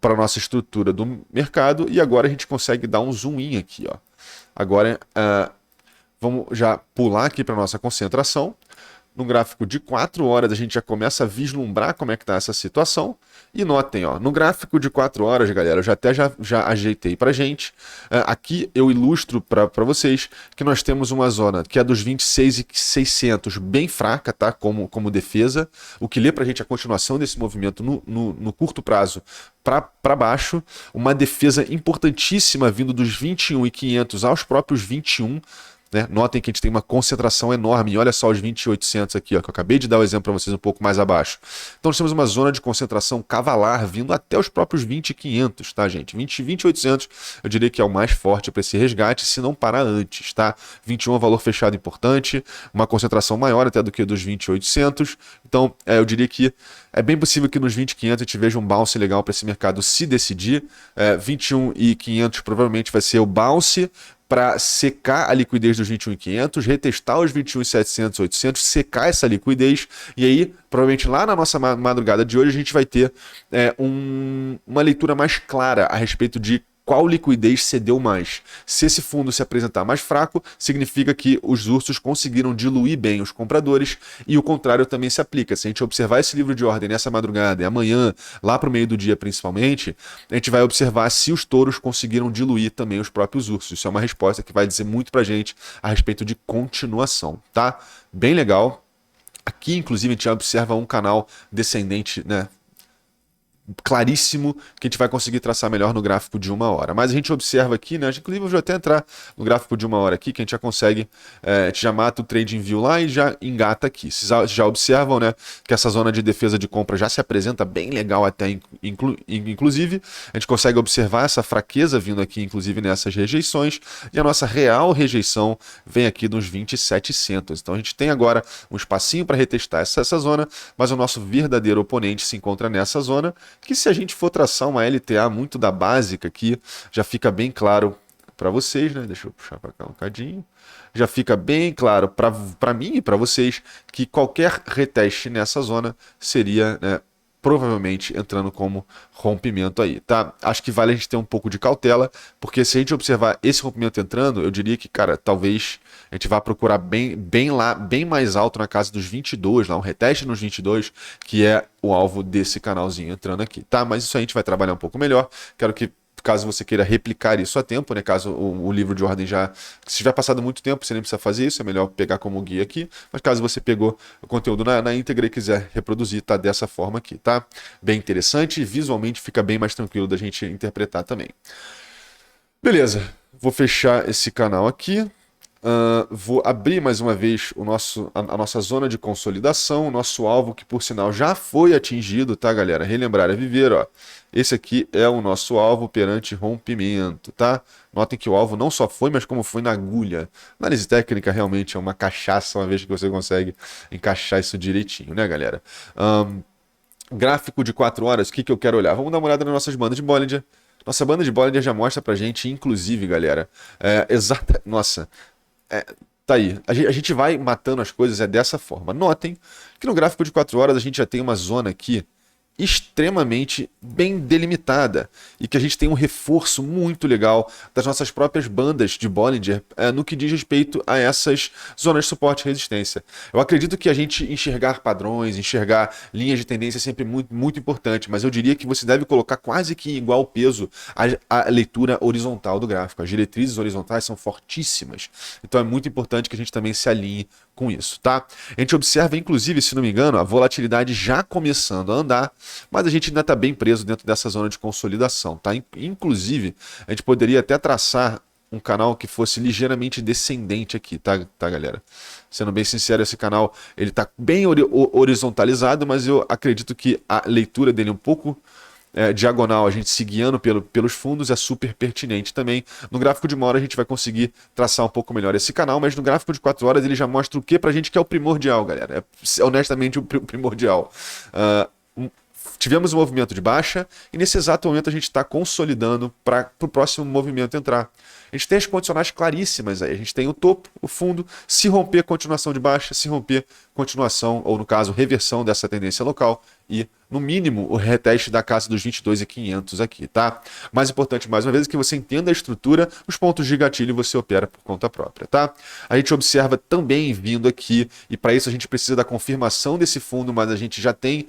para a nossa estrutura do mercado, e agora a gente consegue dar um zoom in aqui, ó. Agora, vamos já pular aqui para a nossa concentração. No gráfico de 4 horas a gente já começa a vislumbrar como é que está essa situação. E notem, ó, no gráfico de 4 horas, galera, eu já ajeitei para gente. Aqui eu ilustro para vocês que nós temos uma zona que é dos 26.600 bem fraca, tá? Como defesa, o que lê para a gente a continuação desse movimento no curto prazo para baixo. Uma defesa importantíssima vindo dos 21.500 aos próprios 21. Né? Notem que a gente tem uma concentração enorme, e olha só os 2800 aqui, ó, que eu acabei de dar o exemplo para vocês um pouco mais abaixo. Então nós temos uma zona de concentração cavalar vindo até os próprios 20.500, tá, gente? 2800 eu diria que é o mais forte para esse resgate, se não parar antes, tá? 21 é um valor fechado importante, uma concentração maior até do que dos 2800, então eu diria que é bem possível que nos 20.500 a gente veja um bounce legal para esse mercado se decidir. 21.500 provavelmente vai ser o bounce para secar a liquidez dos 21.500, retestar os 21.700, 800, secar essa liquidez, e aí, provavelmente lá na nossa madrugada de hoje, a gente vai ter uma leitura mais clara a respeito de qual liquidez cedeu mais. Se esse fundo se apresentar mais fraco, significa que os ursos conseguiram diluir bem os compradores, e o contrário também se aplica. Se a gente observar esse livro de ordem nessa madrugada e amanhã, lá para o meio do dia principalmente, a gente vai observar se os touros conseguiram diluir também os próprios ursos. Isso é uma resposta que vai dizer muito para a gente a respeito de continuação, tá? Bem legal. Aqui, inclusive, a gente já observa um canal descendente, né, claríssimo, que a gente vai conseguir traçar melhor no gráfico de 1 hora. Mas a gente observa aqui, né? Inclusive eu vou até entrar no gráfico de 1 hora aqui, que a gente já consegue, a gente já mata o Trading View lá e já engata aqui. Vocês já observam, né, que essa zona de defesa de compra já se apresenta bem legal até, inclusive, a gente consegue observar essa fraqueza vindo aqui, inclusive, nessas rejeições, e a nossa real rejeição vem aqui nos 20.700. Então a gente tem agora um espacinho para retestar essa zona, mas o nosso verdadeiro oponente se encontra nessa zona, que se a gente for traçar uma LTA muito da básica aqui, já fica bem claro para vocês, né? Deixa eu puxar para cá um bocadinho. Já fica bem claro para mim e para vocês que qualquer reteste nessa zona seria, né, provavelmente entrando como rompimento aí, tá? Acho que vale a gente ter um pouco de cautela, porque se a gente observar esse rompimento entrando, eu diria que, cara, talvez a gente vá procurar bem mais alto na casa dos 22, lá um reteste nos 22, que é o alvo desse canalzinho entrando aqui, tá? Mas isso a gente vai trabalhar um pouco melhor. Quero que caso você queira replicar isso a tempo, né? Caso o livro de ordem já... Se tiver passado muito tempo, você nem precisa fazer isso, é melhor pegar como guia aqui. Mas caso você pegou o conteúdo na íntegra e quiser reproduzir, tá dessa forma aqui, tá? Bem interessante e visualmente fica bem mais tranquilo da gente interpretar também. Beleza, vou fechar esse canal aqui. Vou abrir mais uma vez a nossa zona de consolidação, o nosso alvo que por sinal já foi atingido, tá galera? Relembrar é viver, ó. Esse aqui é o nosso alvo perante rompimento, tá? Notem que o alvo não só foi, mas como foi na agulha. Análise técnica realmente é uma cachaça, uma vez que você consegue encaixar isso direitinho, né galera? Gráfico de 4 horas, o que eu quero olhar? Vamos dar uma olhada nas nossas bandas de Bollinger. Nossa banda de Bollinger já mostra pra gente, inclusive, galera, tá aí. A gente vai matando as coisas dessa forma. Notem que no gráfico de 4 horas a gente já tem uma zona aqui extremamente bem delimitada e que a gente tem um reforço muito legal das nossas próprias bandas de Bollinger no que diz respeito a essas zonas de suporte e resistência. Eu acredito que a gente enxergar padrões, enxergar linhas de tendência é sempre muito, muito importante, mas eu diria que você deve colocar quase que igual peso à leitura horizontal do gráfico. As diretrizes horizontais são fortíssimas, então é muito importante que a gente também se alinhe com isso, tá? A gente observa, inclusive, se não me engano, a volatilidade já começando a andar, mas a gente ainda está bem preso dentro dessa zona de consolidação, tá? Inclusive, a gente poderia até traçar um canal que fosse ligeiramente descendente aqui, tá galera? Sendo bem sincero, esse canal ele está bem horizontalizado, mas eu acredito que a leitura dele um pouco diagonal, a gente se guiando pelos fundos, é super pertinente também. No gráfico de 1 hora a gente vai conseguir traçar um pouco melhor esse canal, mas no gráfico de 4 horas ele já mostra o que pra gente que é o primordial, galera. É honestamente o primordial. Tivemos um movimento de baixa e nesse exato momento a gente está consolidando para o próximo movimento entrar. A gente tem as condicionais claríssimas aí. A gente tem o topo, o fundo, se romper, continuação de baixa, se romper, continuação, ou no caso, reversão dessa tendência local e, no mínimo, o reteste da casa dos 22.500 aqui, tá? Mais importante, mais uma vez, é que você entenda a estrutura, os pontos de gatilho você opera por conta própria, tá? A gente observa também vindo aqui, e para isso a gente precisa da confirmação desse fundo, mas a gente já tem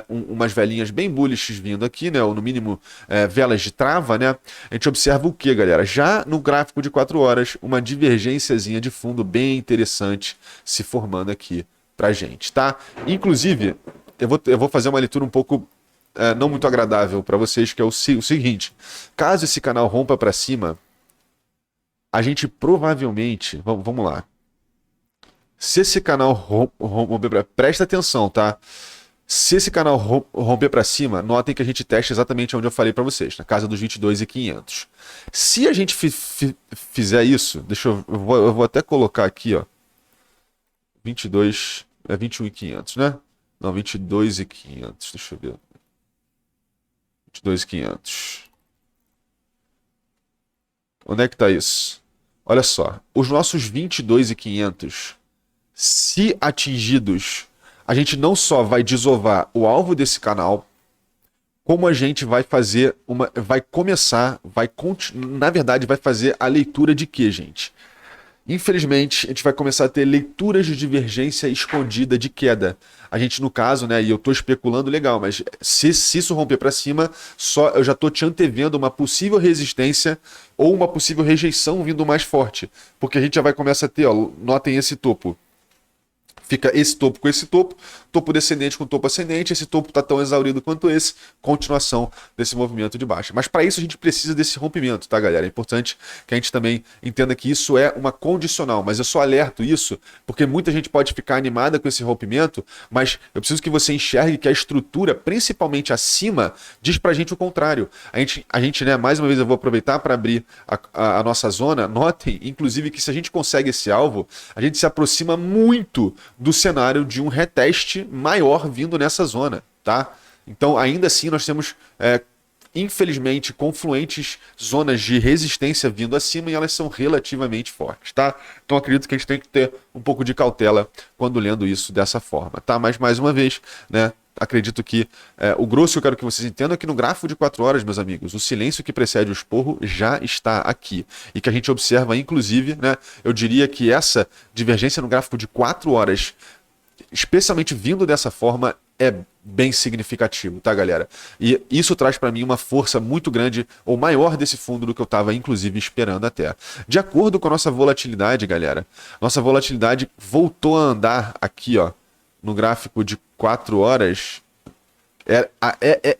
umas velinhas bem bullish vindo aqui, né? Ou no mínimo, velas de trava, né? A gente observa o que, galera? Já no gráfico de 4 horas, uma divergênciazinha de fundo bem interessante se formando aqui pra gente, tá? Inclusive, eu vou fazer uma leitura um pouco não muito agradável para vocês, que é o seguinte: caso esse canal rompa para cima, a gente provavelmente, vamos lá, se esse canal romper, presta atenção, tá? Se esse canal romper para cima, notem que a gente testa exatamente onde eu falei para vocês, na casa dos 22.500. Se a gente fizer isso, eu vou até colocar aqui, ó, 21.500, né? Não, 22.500, deixa eu ver. 22.500. Onde é que tá isso? Olha só, os nossos 22.500, se atingidos, a gente não só vai desovar o alvo desse canal, como a gente vai fazer na verdade, vai fazer a leitura de quê, gente? Infelizmente, a gente vai começar a ter leituras de divergência escondida de queda. A gente, no caso, né, e eu tô especulando legal, mas se isso romper para cima, eu já tô te antevendo uma possível resistência ou uma possível rejeição vindo mais forte. Porque a gente já vai começar a ter, ó, notem esse topo. Fica esse topo com esse topo, topo descendente com topo ascendente, esse topo está tão exaurido quanto esse, continuação desse movimento de baixa. Mas para isso a gente precisa desse rompimento, tá, galera? É importante que a gente também entenda que isso é uma condicional, mas eu só alerto isso porque muita gente pode ficar animada com esse rompimento, mas eu preciso que você enxergue que a estrutura, principalmente acima, diz pra gente o contrário. A gente, né, mais uma vez eu vou aproveitar para abrir a nossa zona. Notem, inclusive, que se a gente consegue esse alvo, a gente se aproxima muito do cenário de um reteste maior vindo nessa zona, tá? Então, ainda assim, nós temos, infelizmente, confluentes zonas de resistência vindo acima e elas são relativamente fortes, tá? Então, acredito que a gente tem que ter um pouco de cautela quando lendo isso dessa forma, tá? Mas, mais uma vez, né? Acredito que o grosso que eu quero que vocês entendam é que no gráfico de 4 horas, meus amigos, o silêncio que precede o esporro já está aqui. E que a gente observa, inclusive, né, eu diria que essa divergência no gráfico de 4 horas, especialmente vindo dessa forma, é bem significativo, tá, galera? E isso traz para mim uma força muito grande, ou maior desse fundo do que eu estava, inclusive, esperando até. De acordo com a nossa volatilidade, galera, nossa volatilidade voltou a andar aqui, ó, no gráfico de 4 horas.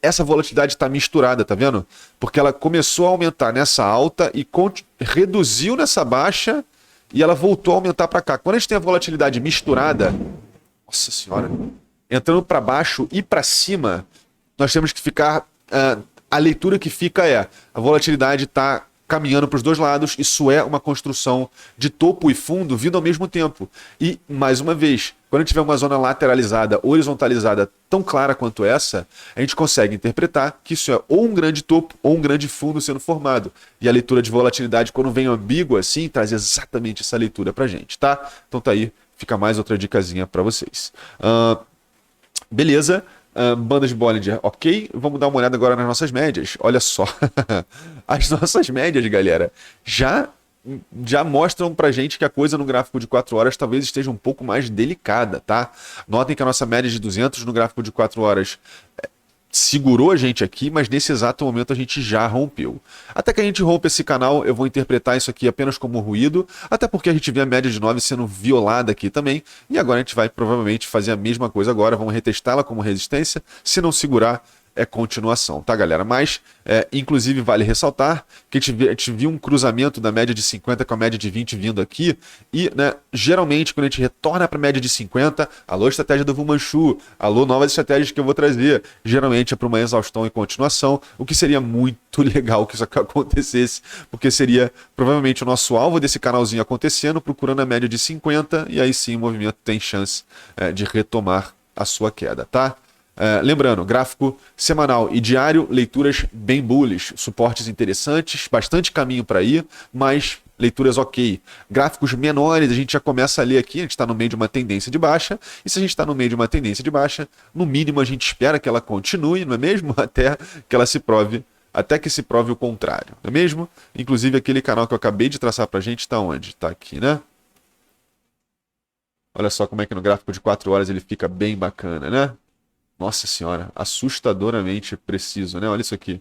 Essa volatilidade está misturada, tá vendo? Porque ela começou a aumentar nessa alta e reduziu nessa baixa e ela voltou a aumentar para cá. Quando a gente tem a volatilidade misturada, nossa senhora, entrando para baixo e para cima, nós temos que ficar. A leitura que fica é: a volatilidade está caminhando para os dois lados, isso é uma construção de topo e fundo vindo ao mesmo tempo. E, mais uma vez, quando a gente tiver uma zona lateralizada, horizontalizada tão clara quanto essa, a gente consegue interpretar que isso é ou um grande topo ou um grande fundo sendo formado. E a leitura de volatilidade, quando vem ambígua assim, traz exatamente essa leitura pra gente, tá? Então tá aí, fica mais outra dicasinha para vocês. Beleza. Bandas de Bollinger, ok. Vamos dar uma olhada agora nas nossas médias. Olha só. As nossas médias, galera, já mostram pra gente que a coisa no gráfico de 4 horas talvez esteja um pouco mais delicada, tá? Notem que a nossa média de 200 no gráfico de 4 horas segurou a gente aqui, mas nesse exato momento a gente já rompeu. Até que a gente rompa esse canal, eu vou interpretar isso aqui apenas como ruído, até porque a gente vê a média de 9 sendo violada aqui também, e agora a gente vai provavelmente fazer a mesma coisa agora, vamos retestá-la como resistência, se não segurar, é continuação, tá, galera? Mas, inclusive, vale ressaltar que a gente viu um cruzamento da média de 50 com a média de 20 vindo aqui, e, né, geralmente, quando a gente retorna para a média de 50, alô, estratégia do Fu Manchu, alô, novas estratégias que eu vou trazer, geralmente é para uma exaustão e continuação, o que seria muito legal que isso acontecesse, porque seria provavelmente o nosso alvo desse canalzinho acontecendo, procurando a média de 50, e aí sim o movimento tem chance de retomar a sua queda, tá? Lembrando, gráfico semanal e diário, leituras bem bullish, suportes interessantes, bastante caminho para ir, mas leituras ok. Gráficos menores, a gente já começa a ler aqui, a gente está no meio de uma tendência de baixa, e se a gente está no meio de uma tendência de baixa, no mínimo a gente espera que ela continue, não é mesmo? Até que se prove o contrário, não é mesmo? Inclusive aquele canal que eu acabei de traçar para a gente está onde? Está aqui, né? Olha só como é que no gráfico de 4 horas ele fica bem bacana, né? Nossa senhora, assustadoramente preciso, né? Olha isso aqui.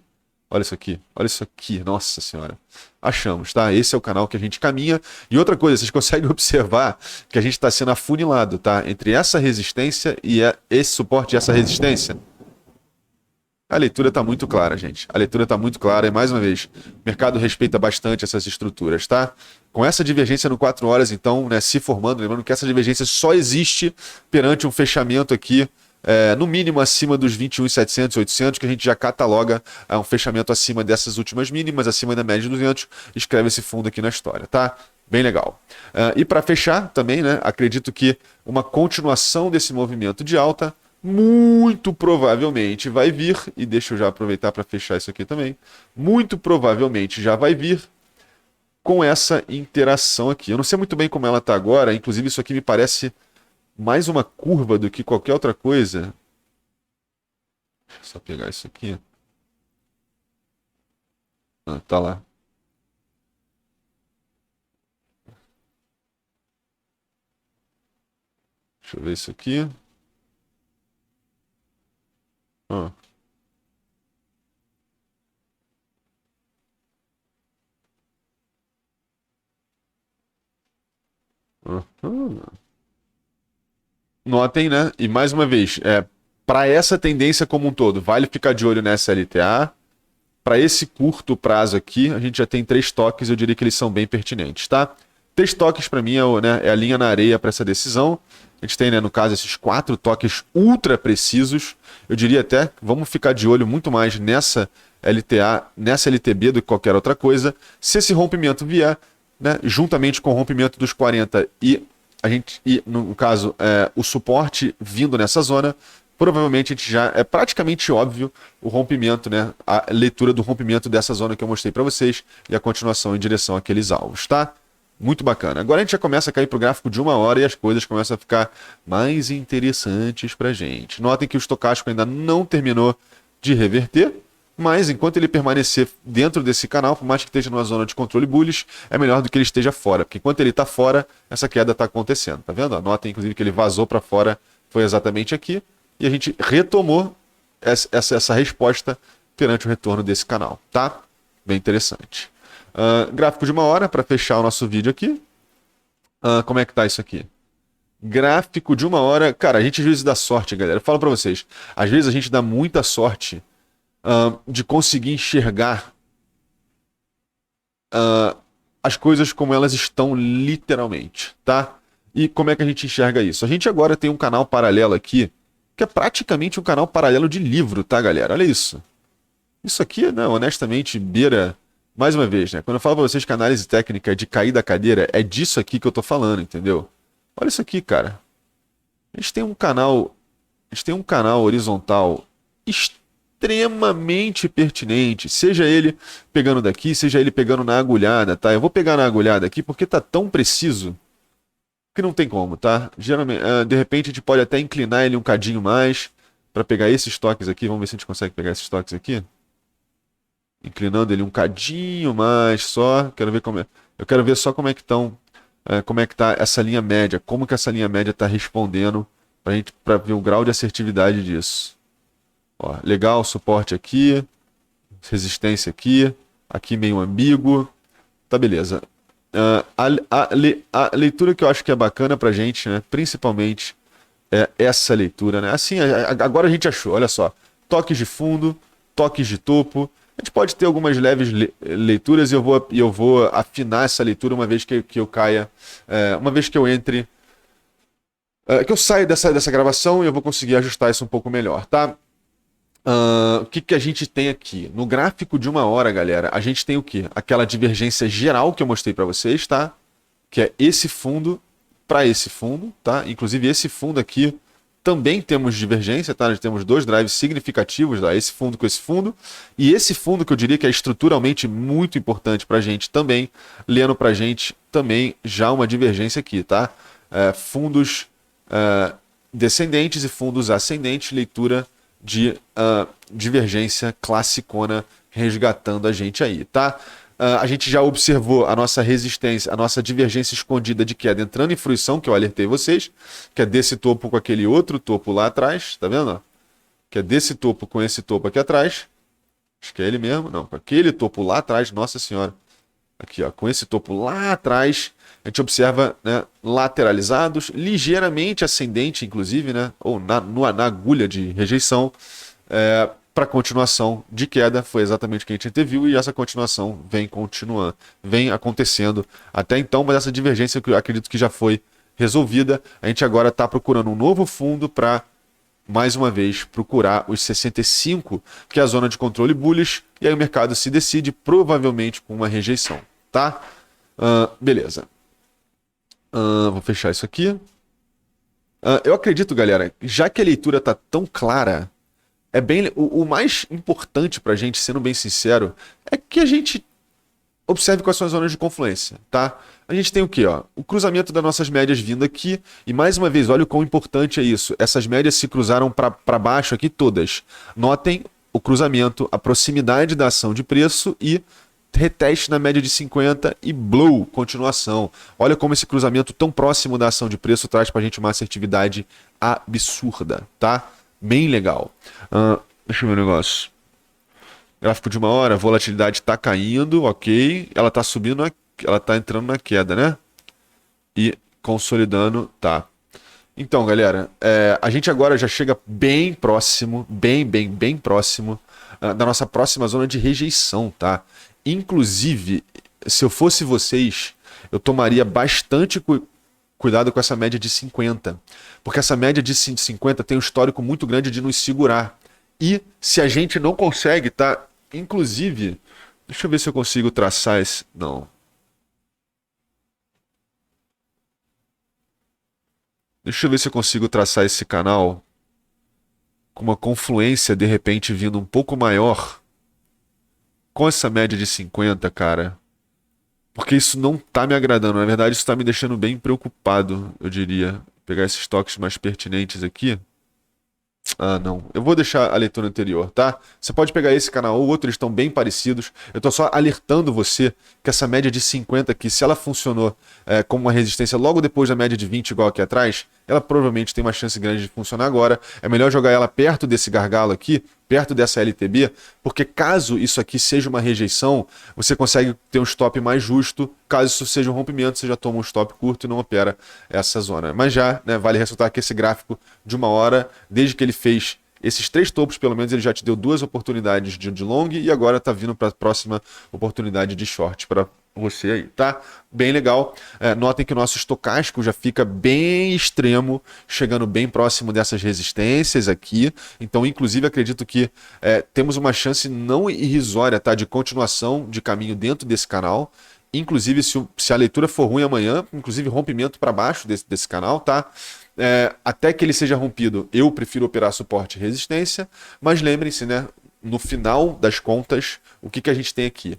Olha isso aqui. Olha isso aqui. Nossa senhora. Achamos, tá? Esse é o canal que a gente caminha. E outra coisa, vocês conseguem observar que a gente está sendo afunilado, tá? Entre essa resistência e esse suporte e essa resistência. A leitura está muito clara, gente. A leitura está muito clara e, mais uma vez, o mercado respeita bastante essas estruturas, tá? Com essa divergência no 4 horas, então, né, se formando, lembrando que essa divergência só existe perante um fechamento aqui, no mínimo acima dos 21.700, 800, que a gente já cataloga um fechamento acima dessas últimas mínimas, acima da média de 200, escreve esse fundo aqui na história, tá? Bem legal. E para fechar também, né, acredito que uma continuação desse movimento de alta muito provavelmente vai vir, e deixa eu já aproveitar para fechar isso aqui também, muito provavelmente já vai vir com essa interação aqui. Eu não sei muito bem como ela está agora, inclusive isso aqui me parece mais uma curva do que qualquer outra coisa. Deixa eu só pegar isso aqui. Tá lá. Deixa eu ver isso aqui. Ah. Uhum. Notem, né? E mais uma vez, para essa tendência como um todo, vale ficar de olho nessa LTA. Para esse curto prazo aqui, a gente já tem 3 toques, eu diria que eles são bem pertinentes, tá? 3 toques para mim é a linha na areia para essa decisão. A gente tem, né, no caso, esses 4 toques ultra precisos. Eu diria até, vamos ficar de olho muito mais nessa LTA, nessa LTB do que qualquer outra coisa. Se esse rompimento vier, né, juntamente com o rompimento dos 40 e no caso, o suporte vindo nessa zona, provavelmente a gente já é praticamente óbvio o rompimento, né? A leitura do rompimento dessa zona que eu mostrei para vocês e a continuação em direção àqueles alvos, tá? Muito bacana. Agora a gente já começa a cair para o gráfico de 1 hora e as coisas começam a ficar mais interessantes para a gente. Notem que o estocástico ainda não terminou de reverter, mas enquanto ele permanecer dentro desse canal, por mais que esteja numa zona de controle bullish, é melhor do que ele esteja fora, porque enquanto ele está fora, essa queda está acontecendo, tá vendo? Notem inclusive que ele vazou para fora, foi exatamente aqui, e a gente retomou essa resposta perante o retorno desse canal, tá? Bem interessante. Gráfico de 1 hora para fechar o nosso vídeo aqui. Como é que tá isso aqui? Gráfico de 1 hora. Cara, a gente às vezes dá sorte, galera. Eu falo pra vocês. Às vezes a gente dá muita sorte de conseguir enxergar as coisas como elas estão literalmente, tá? E como é que a gente enxerga isso? A gente agora tem um canal paralelo aqui, que é praticamente um canal paralelo de livro, tá, galera? Olha isso. Isso aqui, não, honestamente, beira... Mais uma vez, né? Quando eu falo pra vocês que a análise técnica é de cair da cadeira, é disso aqui que eu tô falando, entendeu? Olha isso aqui, cara. A gente tem um canal, a gente tem um canal horizontal extremamente pertinente, seja ele pegando daqui, seja ele pegando na agulhada, tá? Eu vou pegar na agulhada aqui porque tá tão preciso que não tem como, tá? Geralmente, de repente a gente pode até inclinar ele um cadinho mais para pegar esses toques aqui. Vamos ver se a gente consegue pegar esses toques aqui. Inclinando ele um cadinho mais só. Quero ver como é. Eu quero ver só como é que estão, como é que tá essa linha média, como que essa linha média está respondendo para ver o grau de assertividade disso. Ó, legal, suporte aqui, resistência aqui, aqui meio ambíguo, tá beleza. A leitura que eu acho que é bacana pra gente, né, principalmente é essa leitura, né? Assim, agora a gente achou, olha só, toques de fundo, toques de topo. A gente pode ter algumas leves leituras e eu vou afinar essa leitura uma vez que eu caia, uma vez que eu entre, que eu saio dessa gravação e eu vou conseguir ajustar isso um pouco melhor, tá? O que a gente tem aqui? No gráfico de 1 hora, galera, a gente tem o quê? Aquela divergência geral que eu mostrei para vocês, tá? Que é esse fundo para esse fundo, tá? Inclusive esse fundo aqui também temos divergência, tá? Nós temos dois drives significativos, tá? Esse fundo com esse fundo. E esse fundo que eu diria que é estruturalmente muito importante para a gente também, lendo para a gente também já uma divergência aqui, tá? Fundos descendentes e fundos ascendentes, leitura de divergência classicona resgatando a gente aí, tá? A gente já observou a nossa resistência, a nossa divergência escondida de queda entrando em fruição, que eu alertei vocês, que é desse topo com aquele outro topo lá atrás, tá vendo? Que é desse topo com esse topo aqui atrás. Acho que é ele mesmo, não, com aquele topo lá atrás, nossa senhora. Aqui, ó, com esse topo lá atrás, a gente observa, né, lateralizados, ligeiramente ascendente, inclusive, né, ou na agulha de rejeição, para continuação de queda. Foi exatamente o que a gente anteviu e essa continuação vem continuando, vem acontecendo até então, mas essa divergência que eu acredito que já foi resolvida. A gente agora está procurando um novo fundo para, mais uma vez, procurar os 65, que é a zona de controle bullish, e aí o mercado se decide provavelmente com uma rejeição, tá? Beleza. Vou fechar isso aqui. Eu acredito, galera, já que a leitura está tão clara, o mais importante para a gente, sendo bem sincero, é que a gente observe quais são as zonas de confluência, tá? A gente tem o quê, ó? O cruzamento das nossas médias vindo aqui, e mais uma vez, olha o quão importante é isso. Essas médias se cruzaram para baixo aqui todas. Notem o cruzamento, a proximidade da ação de preço e reteste na média de 50 e blow, continuação. Olha como esse cruzamento tão próximo da ação de preço traz para a gente uma assertividade absurda, tá? Bem legal. Deixa eu ver o negócio. Gráfico de 1 hora, volatilidade está caindo, ok. Ela está subindo, ela está entrando na queda, né? E consolidando, tá. Então, galera, a gente agora já chega bem próximo, bem próximo da nossa próxima zona de rejeição, tá? Inclusive, se eu fosse vocês, eu tomaria bastante cuidado com essa média de 50. Porque essa média de 50 tem um histórico muito grande de nos segurar. E se a gente não consegue, tá? Inclusive, deixa eu ver se eu consigo traçar esse... Não. Deixa eu ver se eu consigo traçar esse canal com uma confluência, de repente, vindo um pouco maior com essa média de 50, cara. Porque isso não tá me agradando. Na verdade, isso tá me deixando bem preocupado, eu diria. Vou pegar esses toques mais pertinentes aqui. Ah, não. Eu vou deixar a leitura anterior, tá? Você pode pegar esse canal ou outro, eles estão bem parecidos. Eu tô só alertando você que essa média de 50 aqui, se ela funcionou como uma resistência logo depois da média de 20, igual aqui atrás, ela provavelmente tem uma chance grande de funcionar agora. É melhor jogar ela perto desse gargalo aqui, perto dessa LTB, porque caso isso aqui seja uma rejeição, você consegue ter um stop mais justo. Caso isso seja um rompimento, você já toma um stop curto e não opera essa zona. Mas já, né, vale ressaltar que esse gráfico de uma hora, desde que ele fez esses 3 topos, pelo menos ele já te deu 2 oportunidades de long e agora tá vindo para a próxima oportunidade de short para você aí, tá? Bem legal. Notem que o nosso estocástico já fica bem extremo, chegando bem próximo dessas resistências aqui. Então, inclusive, acredito que temos uma chance não irrisória, tá? De continuação de caminho dentro desse canal. Inclusive, se a leitura for ruim amanhã, inclusive rompimento para baixo desse canal, tá? Até que ele seja rompido, eu prefiro operar suporte e resistência, mas lembrem-se, né? No final das contas, o que a gente tem aqui?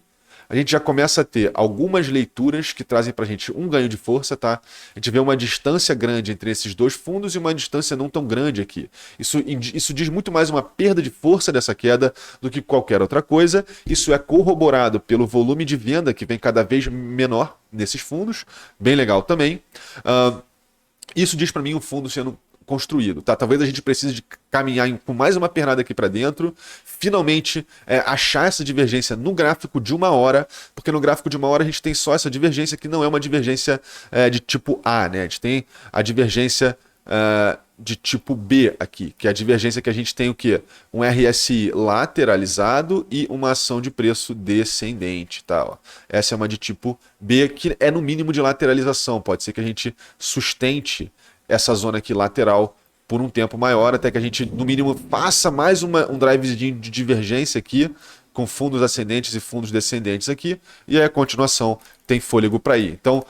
A gente já começa a ter algumas leituras que trazem para a gente um ganho de força, tá? A gente vê uma distância grande entre esses dois fundos e uma distância não tão grande aqui. Isso diz muito mais uma perda de força dessa queda do que qualquer outra coisa. Isso é corroborado pelo volume de venda que vem cada vez menor nesses fundos. Bem legal também. Isso diz para mim o fundo sendo construído, tá? Talvez a gente precise de caminhar com mais uma pernada aqui para dentro, finalmente achar essa divergência no gráfico de uma hora, porque no gráfico de uma hora a gente tem só essa divergência que não é uma divergência de tipo A, né? A gente tem a divergência de tipo B aqui, que é a divergência que a gente tem o quê? Um RSI lateralizado e uma ação de preço descendente, tá? Ó. Essa é uma de tipo B, que é no mínimo de lateralização. Pode ser que a gente sustente essa zona aqui lateral por um tempo maior, até que a gente, no mínimo, faça mais um drivezinho de divergência aqui, com fundos ascendentes e fundos descendentes aqui, e aí a continuação tem fôlego para ir. Então,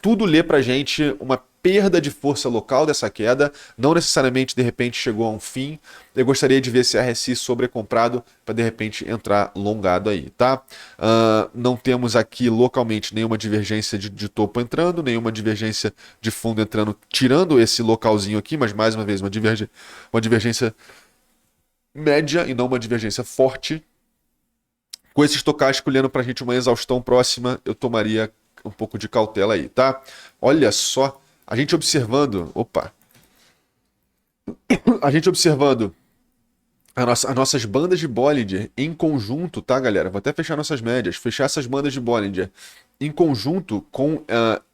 tudo lê para a gente uma perda de força local dessa queda, não necessariamente de repente chegou a um fim. Eu gostaria de ver esse RSI sobrecomprado para de repente entrar longado aí, tá? Não temos aqui localmente nenhuma divergência de topo entrando, nenhuma divergência de fundo entrando, tirando esse localzinho aqui, mas mais uma vez uma divergência média e não uma divergência forte. Com esse estocástico olhando para a gente uma exaustão próxima, eu tomaria um pouco de cautela aí, tá? Olha só, a gente observando as nossas bandas de Bollinger em conjunto, tá, galera? Vou até fechar nossas médias, fechar essas bandas de Bollinger em conjunto com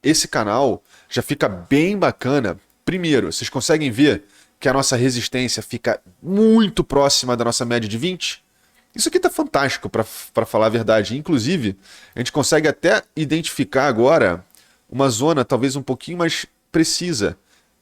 esse canal já fica bem bacana. Primeiro, vocês conseguem ver que a nossa resistência fica muito próxima da nossa média de 20? Isso aqui tá fantástico, para falar a verdade. Inclusive, a gente consegue até identificar agora uma zona talvez um pouquinho mais precisa.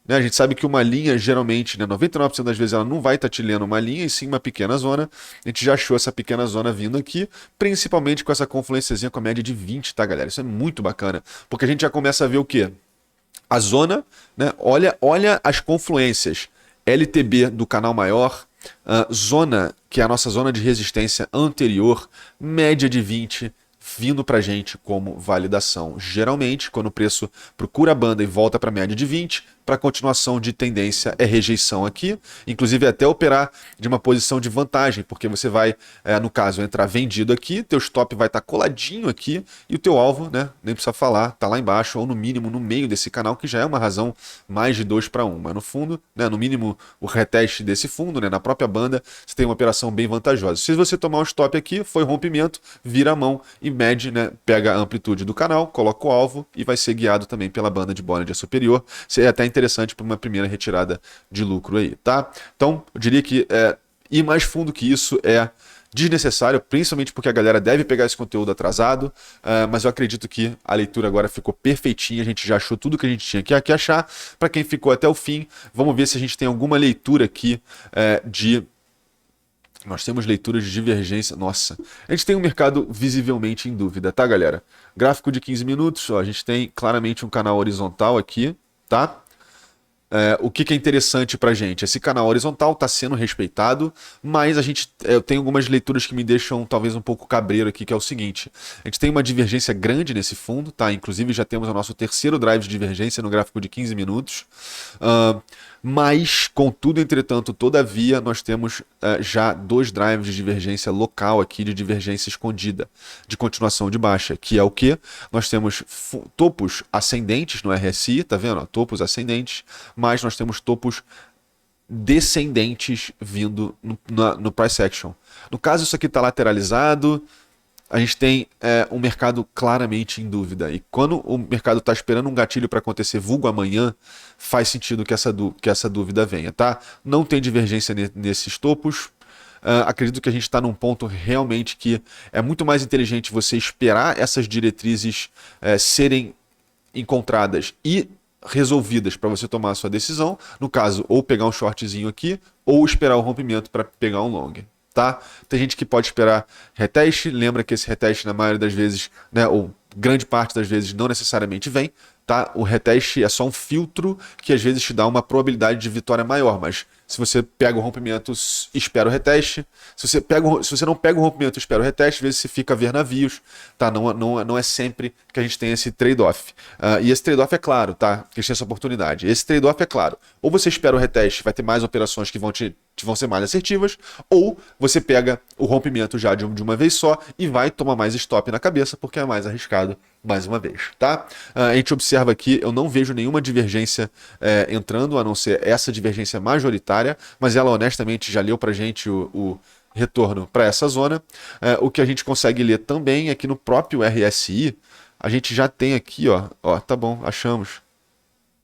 Né? A gente sabe que uma linha, geralmente, né, 99% das vezes ela não vai estar te lendo uma linha, e sim uma pequena zona. A gente já achou essa pequena zona vindo aqui, principalmente com essa confluênciazinha com a média de 20, tá, galera? Isso é muito bacana, porque a gente já começa a ver o quê? A zona, né? Olha as confluências. LTB do canal maior, zona, que é a nossa zona de resistência anterior, média de 20, vindo para a gente como validação. Geralmente, quando o preço procura a banda e volta para a média de 20, para continuação de tendência é rejeição aqui, inclusive até operar de uma posição de vantagem, porque você vai, no caso, entrar vendido aqui, teu stop vai estar coladinho aqui e o teu alvo, né, nem precisa falar, tá lá embaixo ou no mínimo no meio desse canal, que já é uma razão mais de 2 para 1, mas no fundo, né, no mínimo o reteste desse fundo, né, na própria banda, você tem uma operação bem vantajosa. Se você tomar um stop aqui, foi rompimento, vira a mão e mede, né, pega a amplitude do canal, coloca o alvo e vai ser guiado também pela banda de Bollinger Superior. Isso é até interessante para uma primeira retirada de lucro aí, tá? Então, eu diria que ir mais fundo que isso é desnecessário, principalmente porque a galera deve pegar esse conteúdo atrasado, mas eu acredito que a leitura agora ficou perfeitinha, a gente já achou tudo que a gente tinha que achar. Para quem ficou até o fim, vamos ver se a gente tem alguma leitura aqui Nós temos leituras de divergência. Nossa, a gente tem um mercado visivelmente em dúvida, tá, galera? Gráfico de 15 minutos, ó, a gente tem claramente um canal horizontal aqui, tá? O que é interessante pra gente? Esse canal horizontal está sendo respeitado, mas eu tenho algumas leituras que me deixam talvez um pouco cabreiro aqui, que é o seguinte: a gente tem uma divergência grande nesse fundo, tá? Inclusive já temos o nosso terceiro drive de divergência no gráfico de 15 minutos. Mas, contudo, entretanto, todavia, nós temos já 2 drivers de divergência local aqui, de divergência escondida, de continuação de baixa, que é o que? Nós temos topos ascendentes no RSI, tá vendo? Topos ascendentes, mas nós temos topos descendentes vindo no price action. No caso, isso aqui está lateralizado, a gente tem um mercado claramente em dúvida. E quando o mercado está esperando um gatilho para acontecer, vulgo amanhã, faz sentido que essa dúvida venha, tá? Não tem divergência nesses topos. Acredito que a gente está num ponto realmente que é muito mais inteligente você esperar essas diretrizes serem encontradas e resolvidas para você tomar a sua decisão. No caso, ou pegar um shortzinho aqui, ou esperar o rompimento para pegar um long. Tá? Tem gente que pode esperar reteste, lembra que esse reteste na maioria das vezes, né, ou grande parte das vezes não necessariamente vem, tá? O reteste é só um filtro que às vezes te dá uma probabilidade de vitória maior, mas se você pega o rompimento e espera o reteste, se você não pega o rompimento e espera o reteste, às vezes você fica a ver navios, tá? Não é sempre que a gente tem esse trade-off. E esse trade-off é claro, tá? Que a gente tem essa oportunidade. Esse trade-off é claro. Ou você espera o reteste, vai ter mais operações que vão ser mais assertivas, ou você pega o rompimento já de uma vez só e vai tomar mais stop na cabeça, porque é mais arriscado mais uma vez, tá? A gente observa aqui, eu não vejo nenhuma divergência entrando, a não ser essa divergência majoritária, mas ela honestamente já leu pra gente o retorno para essa zona. O que a gente consegue ler também é que no próprio RSI, a gente já tem aqui, ó, tá bom, achamos.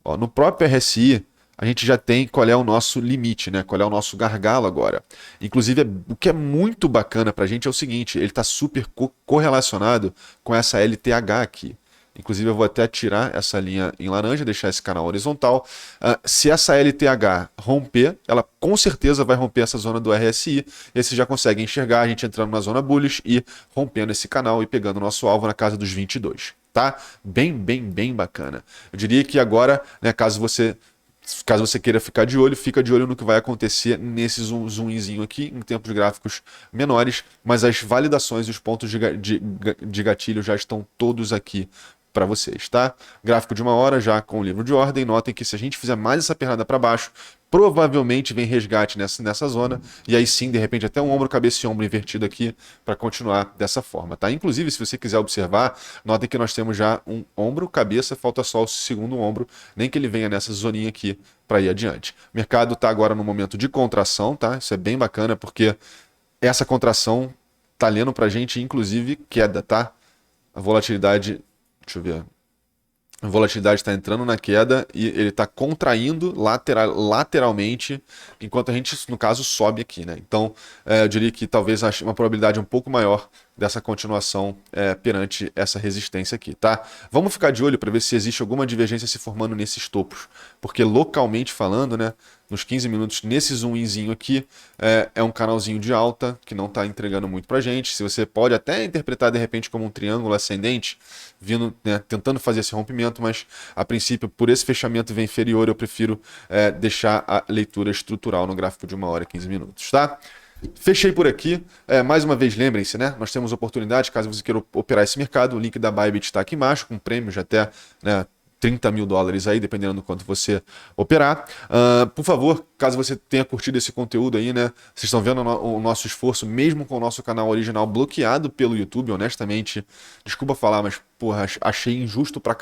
Ó, no próprio RSI, a gente já tem qual é o nosso limite, né? Qual é o nosso gargalo agora. Inclusive, o que é muito bacana para a gente é o seguinte, ele está super correlacionado com essa LTH aqui. Inclusive, eu vou até tirar essa linha em laranja, deixar esse canal horizontal. Se essa LTH romper, ela com certeza vai romper essa zona do RSI. E aí você já consegue enxergar a gente entrando na zona bullish e rompendo esse canal e pegando o nosso alvo na casa dos 22. Tá? Bem bacana. Eu diria que agora, né, caso você queira ficar de olho, fica de olho no que vai acontecer nesse zoomzinho aqui, em tempos gráficos menores, mas as validações e os pontos de gatilho já estão todos aqui para vocês, tá? Gráfico de 1 hora já com o livro de ordem. Notem que se a gente fizer mais essa pernada para baixo, provavelmente vem resgate nessa zona, e aí sim, de repente, até um ombro, cabeça e ombro invertido aqui para continuar dessa forma, tá? Inclusive, se você quiser observar, notem que nós temos já um ombro, cabeça, falta só o segundo ombro, nem que ele venha nessa zoninha aqui para ir adiante. O mercado está agora no momento de contração, tá? Isso é bem bacana, porque essa contração tá lendo pra gente, inclusive, queda, tá? A volatilidade, deixa eu ver... A volatilidade está entrando na queda e ele está contraindo lateralmente, enquanto a gente, no caso, sobe aqui, né? Então, eu diria que talvez uma probabilidade um pouco maior dessa continuação perante essa resistência aqui, tá? Vamos ficar de olho para ver se existe alguma divergência se formando nesses topos, porque localmente falando, né, nos 15 minutos, nesse zoomzinho aqui, é um canalzinho de alta que não está entregando muito para gente. Se você pode até interpretar de repente como um triângulo ascendente, vindo, né, tentando fazer esse rompimento, mas a princípio, por esse fechamento vem inferior, eu prefiro deixar a leitura estrutural no gráfico de 1 hora e 15 minutos, tá? Fechei por aqui. Mais uma vez, lembrem-se, né? Nós temos oportunidade, caso você queira operar esse mercado. O link da Bybit está aqui embaixo, com prêmio de até, né, $30 mil aí, dependendo do quanto você operar. Por favor, caso você tenha curtido esse conteúdo aí, né? Vocês estão vendo o nosso esforço, mesmo com o nosso canal original bloqueado pelo YouTube, honestamente. Desculpa falar, mas, porra, achei injusto pra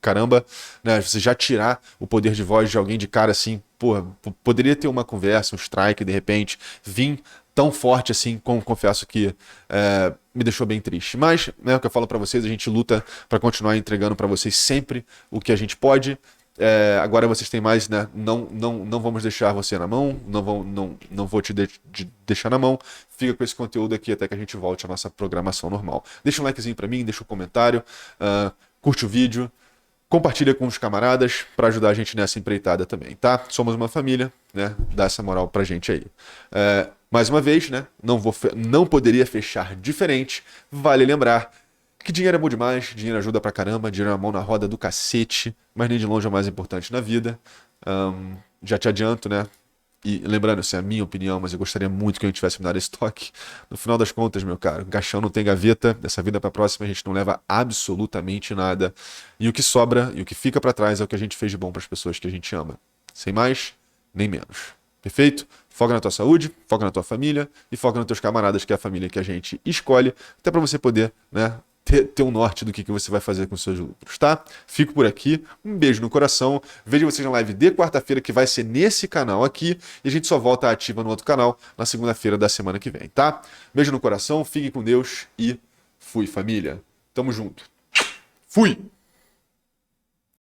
caramba, né? Você já tirar o poder de voz de alguém de cara assim, porra, poderia ter uma conversa, um strike, de repente, vir tão forte assim, confesso que me deixou bem triste. Mas, né, o que eu falo para vocês, a gente luta para continuar entregando para vocês sempre o que a gente pode. Agora vocês têm mais, né? Não vamos deixar você na mão, não vou te deixar na mão. Fica com esse conteúdo aqui até que a gente volte à nossa programação normal. Deixa um likezinho para mim, deixa um comentário, curte o vídeo. Compartilha com os camaradas para ajudar a gente nessa empreitada também, tá? Somos uma família, né? Dá essa moral pra gente aí. Mais uma vez, né? Não poderia fechar diferente. Vale lembrar que dinheiro é bom demais, dinheiro ajuda pra caramba, dinheiro é uma mão na roda do cacete, mas nem de longe é o mais importante na vida. Já te adianto, né? E lembrando, essa é a minha opinião, mas eu gostaria muito que a gente tivesse me dado esse toque. No final das contas, meu caro, caixão não tem gaveta, dessa vida pra próxima a gente não leva absolutamente nada. E o que sobra e o que fica pra trás é o que a gente fez de bom pras pessoas que a gente ama. Sem mais, nem menos. Perfeito? Foca na tua saúde, foca na tua família e foca nos teus camaradas, que é a família que a gente escolhe, até para você poder, né, ter um norte do que você vai fazer com os seus lucros, tá? Fico por aqui, um beijo no coração, vejo vocês na live de quarta-feira, que vai ser nesse canal aqui, e a gente só volta ativa no outro canal na segunda-feira da semana que vem, tá? Beijo no coração, fique com Deus e fui, família. Tamo junto. Fui!